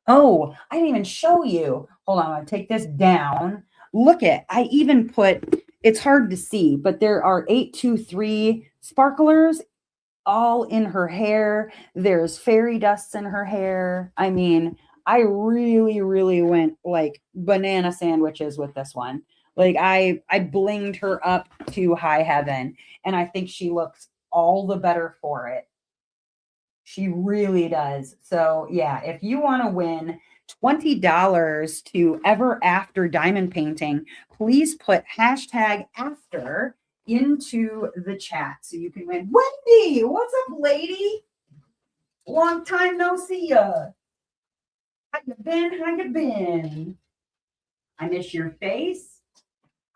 Oh, I didn't even show you. Hold on, I'm going to take this down. Look at, I even put, it's hard to see, but there are 823 sparklers all in her hair. There's fairy dusts in her hair. I mean, I really, really went like banana sandwiches with this one. Like I blinged her up to high heaven, and I think she looks all the better for it. She really does. So yeah, if you want to win $20 to Ever After Diamond Painting, please put hashtag after into the chat so you can win. Wendy, what's up, lady? Long time no see ya. How you been? How you been? I miss your face.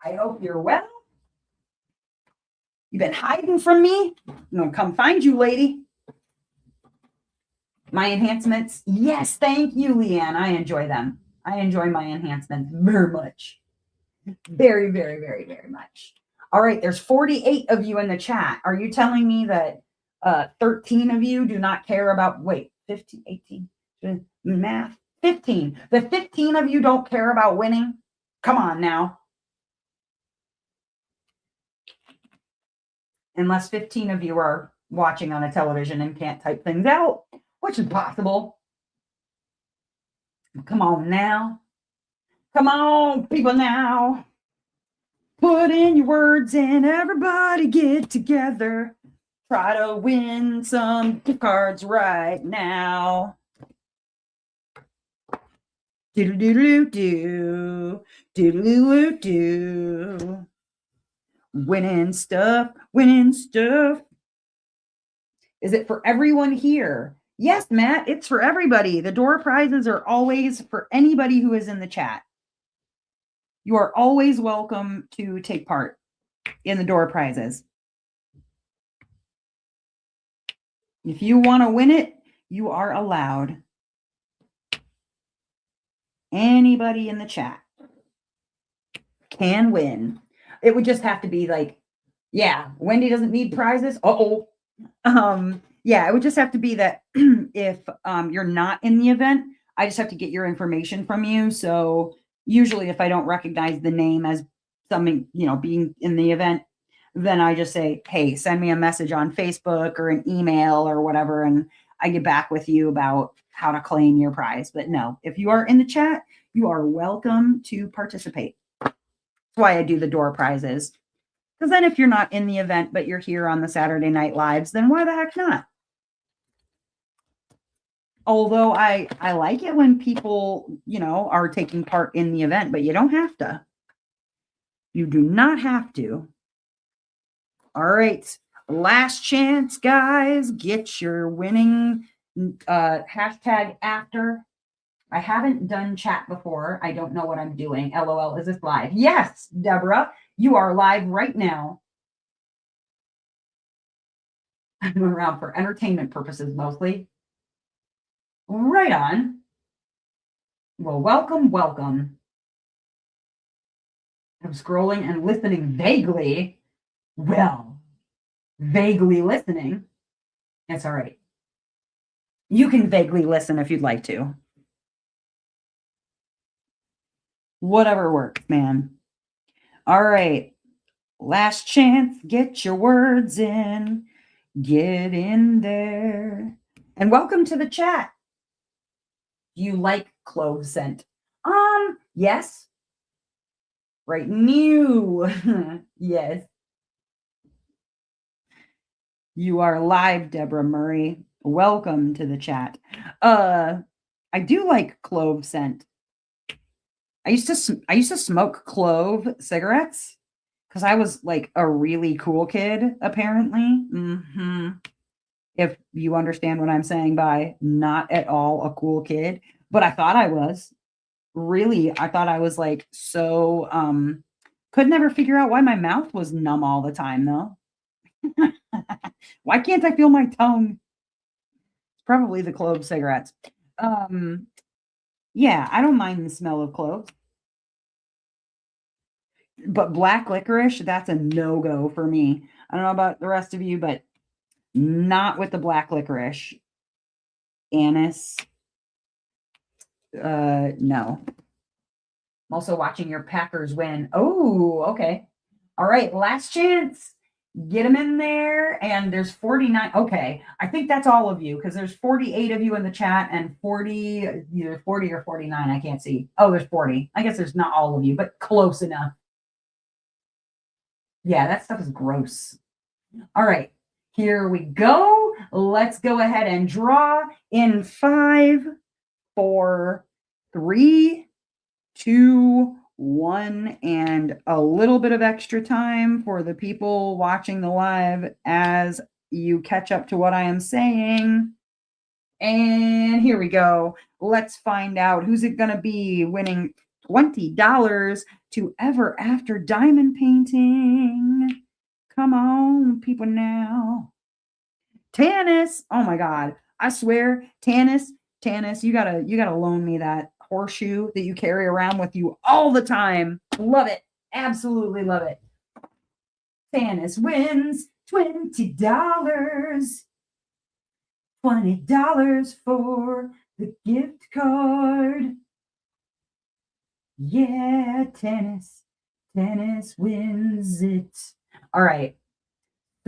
I hope you're well. You been hiding from me? I'm gonna come find you, lady. My enhancements, yes, thank you, Leanne. I enjoy them. I enjoy my enhancements very much. Very, very, very, very much. All right, there's 48 of you in the chat. Are you telling me that 13 of you do not care about, 15, 18, math, 15. The 15 of you don't care about winning? Come on now. Unless 15 of you are watching on a television and can't type things out, which is possible. Come on now. Come on, people now. Put in your words and everybody get together. Try to win some gift cards right now. Do-do-do-do-do. Do-do-do-do-do. Winning stuff, winning stuff. Is it for everyone here? Yes, Matt, it's for everybody. The door prizes are always for anybody who is in the chat. You are always welcome to take part in the door prizes. If you want to win it, you are allowed. Anybody in the chat can win. It would just have to be like, yeah, Wendy doesn't need prizes. Uh-oh. Yeah, it would just have to be that if you're not in the event, I just have to get your information from you. So usually if I don't recognize the name as something, being in the event, then I just say, hey, send me a message on Facebook or an email or whatever, and I get back with you about how to claim your prize. But no, if you are in the chat, you are welcome to participate. That's why I do the door prizes. Because then if you're not in the event, but you're here on the Saturday Night Lives, then why the heck not? Although I like it when people, are taking part in the event, but you don't have to. You do not have to. All right. Last chance, guys. Get your winning hashtag after. I haven't done chat before. I don't know what I'm doing. LOL, is this live? Yes, Deborah, you are live right now. I'm around for entertainment purposes mostly. Right on. Well, welcome. I'm scrolling and listening vaguely. Well, vaguely listening. That's all right. You can vaguely listen if you'd like to. Whatever works, man. All right. Last chance. Get your words in. Get in there. And welcome to the chat. Do you like clove scent? Yes. Right. New. Yes. You are live, Deborah Murray. Welcome to the chat. I do like clove scent. I used to smoke clove cigarettes because I was like a really cool kid, apparently. If you understand what I'm saying by not at all a cool kid, but I thought I was. Really, I thought I was like so could never figure out why my mouth was numb all the time though. Why can't I feel my tongue? It's probably the clove cigarettes. Yeah, I don't mind the smell of cloves. But black licorice, that's a no-go for me. I don't know about the rest of you, but not with the black licorice. Anise. No. I'm also watching your Packers win. Oh, okay. All right, last chance. Get them in there. And there's 49. Okay, I think that's all of you because there's 48 of you in the chat and 40, either 40 or 49. I can't see. Oh, there's 40. I guess there's not all of you, but close enough. Yeah, that stuff is gross. All right, here we go. Let's go ahead and draw in 5, 4, 3, 2, 1, and a little bit of extra time for the people watching the live as you catch up to what I am saying. And here we go. Let's find out who's it going to be winning $20 to Ever After Diamond Painting. Come on, people now. Tanis. Oh my God. I swear, Tanis, you gotta loan me that horseshoe that you carry around with you all the time. Love it. Absolutely love it. Tanis wins $20. $20 for the gift card. Yeah, Tanis wins it. All right.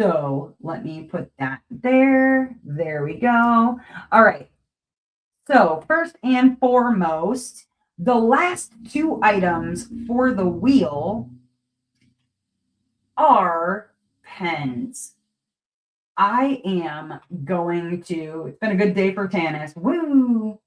So let me put that there. There we go. All right. So first and foremost, the last two items for the wheel are pens. I am going to, it's been a good day for tennis. Woo!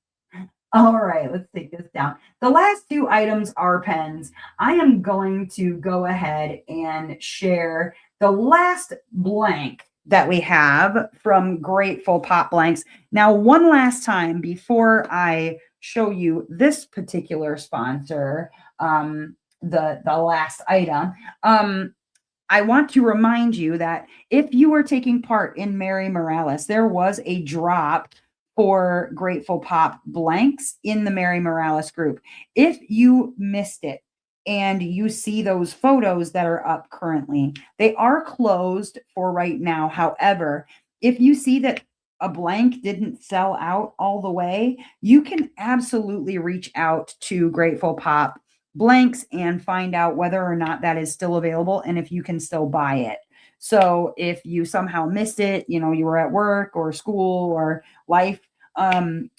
All right, let's take this down. The last two items are pens. I am going to go ahead and share the last blank that we have from Grateful Pop Blanks. Now, one last time before I show you this particular sponsor, the last item, I want to remind you that if you were taking part in Mary Morales, there was a drop for Grateful Pop blanks in the Mary Morales group. If you missed it and you see those photos that are up currently, they are closed for right now. However, if you see that a blank didn't sell out all the way, you can absolutely reach out to Grateful Pop blanks and find out whether or not that is still available and if you can still buy it. So if you somehow missed it, you were at work or school or life,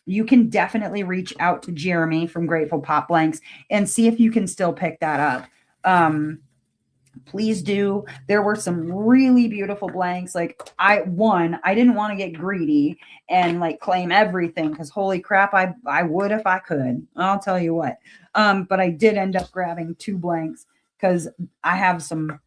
you can definitely reach out to Jeremy from Grateful Pop Blanks and see if you can still pick that up. Please do. There were some really beautiful blanks. Like I didn't want to get greedy and like claim everything because holy crap, I would if I could. I'll tell you what. But I did end up grabbing two blanks because I have some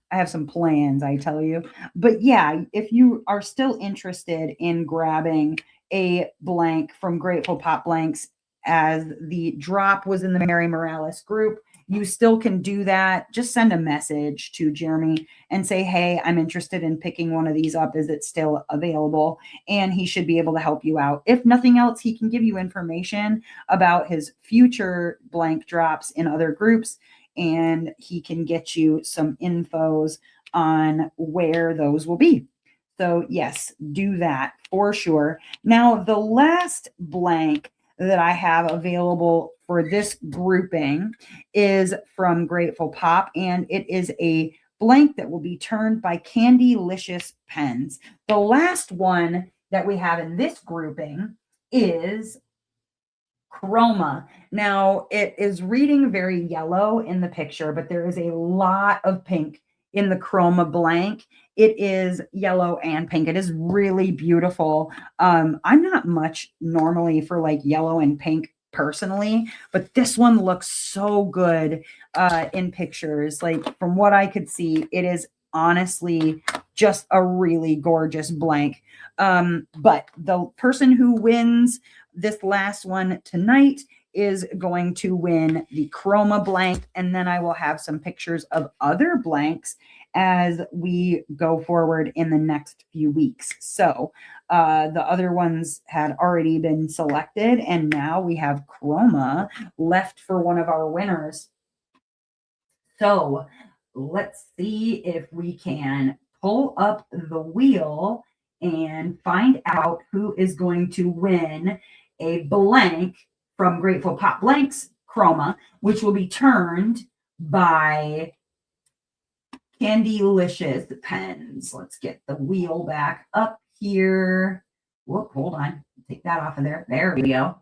plans, I tell you. But yeah, if you are still interested in grabbing a blank from Grateful Pop Blanks, as the drop was in the Mary Morales group, you still can do that. Just send a message to Jeremy and say, hey, I'm interested in picking one of these up. Is it still available? And he should be able to help you out. If nothing else, he can give you information about his future blank drops in other groups, and he can get you some infos on where those will be. So yes, do that for sure. Now, the last blank that I have available for this grouping is from Grateful Pop, and it is a blank that will be turned by Candylicious Pens. The last one that we have in this grouping is Chroma. Now, it is reading very yellow in the picture, but there is a lot of pink in the Chroma blank. It is yellow and pink. It is really beautiful. I'm not much normally for like yellow and pink personally, but this one looks so good in pictures. Like from what I could see, it is honestly just a really gorgeous blank. But the person who wins this last one tonight is going to win the Chroma blank, and then I will have some pictures of other blanks as we go forward in the next few weeks. So the other ones had already been selected, and now we have Chroma left for one of our winners. So let's see if we can pull up the wheel and find out who is going to win a blank from Grateful Pop Blanks Chroma, which will be turned by Candylicious Pens. Let's get the wheel back up here. Whoop, hold on. Take that off of there. There we go.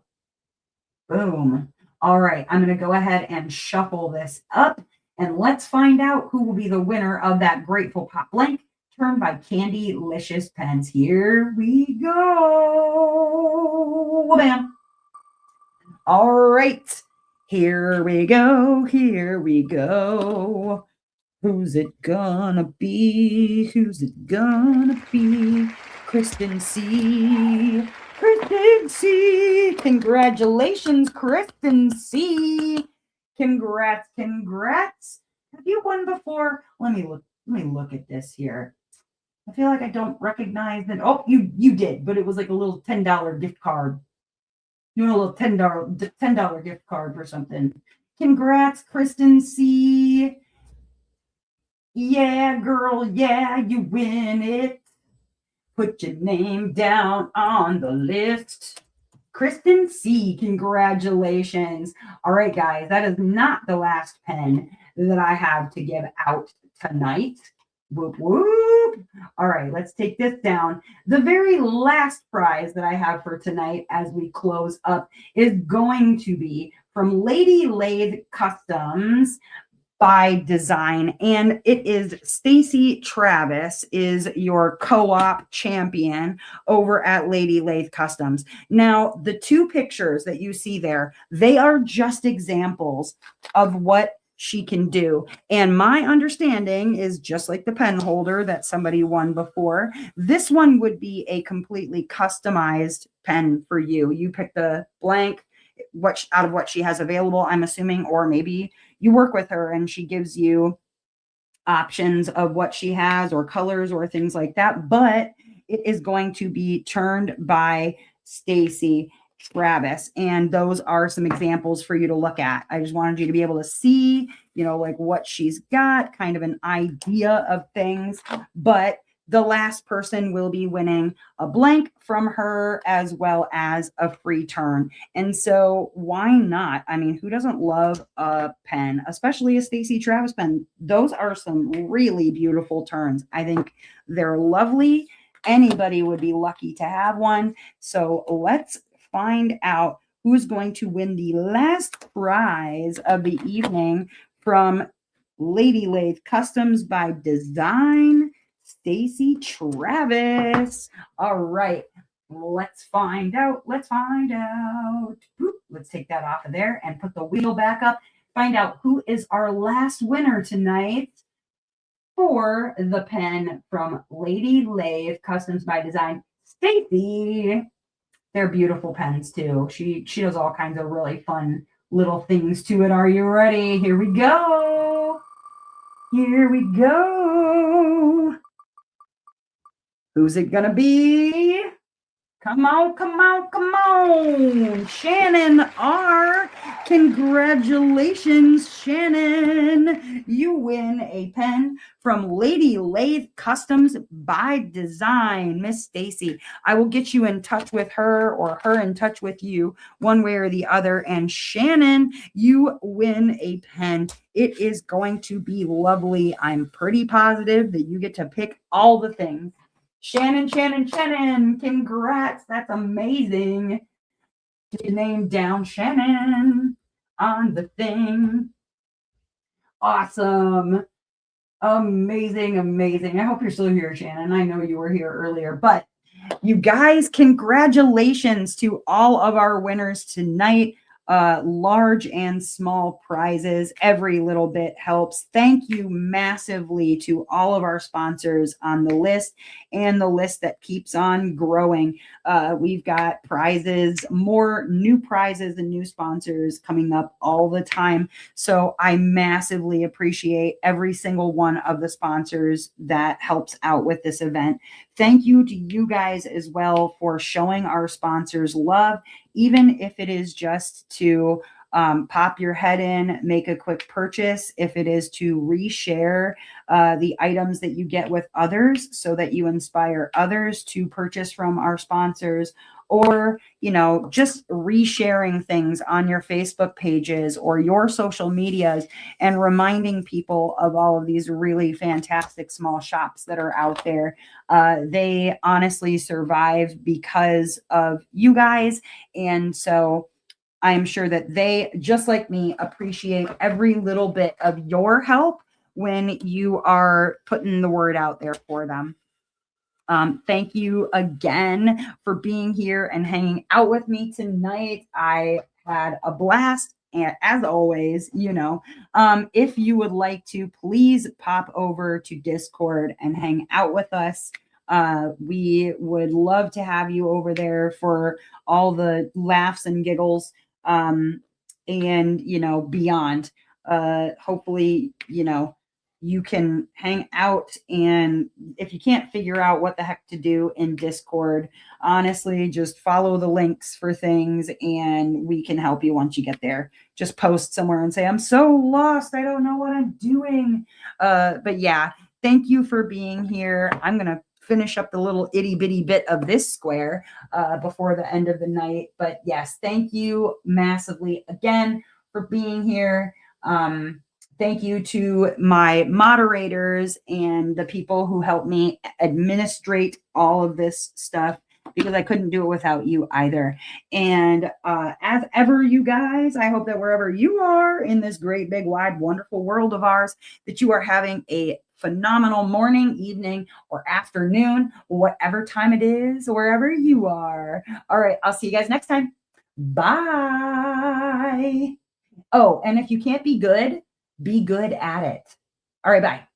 Boom. All right, I'm going to go ahead and shuffle this up, and let's find out who will be the winner of that Grateful Pop blank turned by Candylicious Pens. Here we go. Bam. All right, here we go. Here we go. Who's it gonna be? Who's it gonna be? Kristen C. Kristen C. Congratulations, Kristen C. Congrats. Have you won before? Let me look at this here. I feel like I don't recognize that. Oh, you did, but it was like a little $10 gift card. You want a little $10 gift card for something. Congrats, Kristen C. Yeah, girl, yeah, you win it. Put your name down on the list. Kristen C, congratulations. All right, guys, that is not the last pen that I have to give out tonight. Whoop, whoop. All right, let's take this down. The very last prize that I have for tonight as we close up is going to be from Lady Lathe Customs by Design, and it is Stacy Travis is your co-op champion over at Lady Lathe Customs. Now, the two pictures that you see there, they are just examples of what she can do. And my understanding is just like the pen holder that somebody won before, this one would be a completely customized pen for you. You pick the blank out of what she has available, I'm assuming, or maybe you work with her and she gives you options of what she has or colors or things like that. But it is going to be turned by Stacy Travis. And those are some examples for you to look at. I just wanted you to be able to see, like what she's got, kind of an idea of things. But the last person will be winning a blank from her as well as a free turn. And so why not? I mean, who doesn't love a pen, especially a Stacy Travis pen? Those are some really beautiful turns. I think they're lovely. Anybody would be lucky to have one. So let's find out who's going to win the last prize of the evening from Lady Lathe Customs by Design. Stacy Travis. All right, let's find out. Let's find out. Let's take that off of there and put the wheel back up. Find out who is our last winner tonight for the pen from Lady Lathe Customs by Design. Stacy. They're beautiful pens too. She does all kinds of really fun little things to it. Are you ready? Here we go. Here we go. Who's it gonna be? Come on, come on, come on. Shannon R. Congratulations, Shannon. You win a pen from Lady Lathe Customs by Design. Miss Stacy, I will get you in touch with her or her in touch with you one way or the other. And Shannon, you win a pen. It is going to be lovely. I'm pretty positive that you get to pick all the things. Shannon, congrats. That's amazing. Get your name down, Shannon, on the thing. Awesome. Amazing. I hope you're still here, Shannon. I know you were here earlier, but you guys, congratulations to all of our winners tonight. Large and small prizes. Every little bit helps. Thank you massively to all of our sponsors on the list and the list that keeps on growing. We've got prizes, more new prizes and new sponsors coming up all the time. So I massively appreciate every single one of the sponsors that helps out with this event. Thank you to you guys as well for showing our sponsors love, even if it is just to pop your head in, make a quick purchase, if it is to reshare the items that you get with others so that you inspire others to purchase from our sponsors, or, just resharing things on your Facebook pages or your social medias and reminding people of all of these really fantastic small shops that are out there. They honestly survive because of you guys. And so I'm sure that they, just like me, appreciate every little bit of your help when you are putting the word out there for them. Thank you again for being here and hanging out with me tonight. I had a blast. And as always, if you would like to, please pop over to Discord and hang out with us. We would love to have you over there for all the laughs and giggles and, beyond. Hopefully, you can hang out, and if you can't figure out what the heck to do in Discord, honestly, just follow the links for things and we can help you once you get there. Just post somewhere and say, I'm so lost, I don't know what I'm doing. But yeah, thank you for being here. I'm going to finish up the little itty bitty bit of this square before the end of the night. But yes, thank you massively again for being here. Thank you to my moderators and the people who helped me administrate all of this stuff, because I couldn't do it without you either. And as ever, you guys, I hope that wherever you are in this great, big, wide, wonderful world of ours, that you are having a phenomenal morning, evening, or afternoon, whatever time it is, wherever you are. All right, I'll see you guys next time. Bye. Oh, and if you can't be good at it. All right, bye.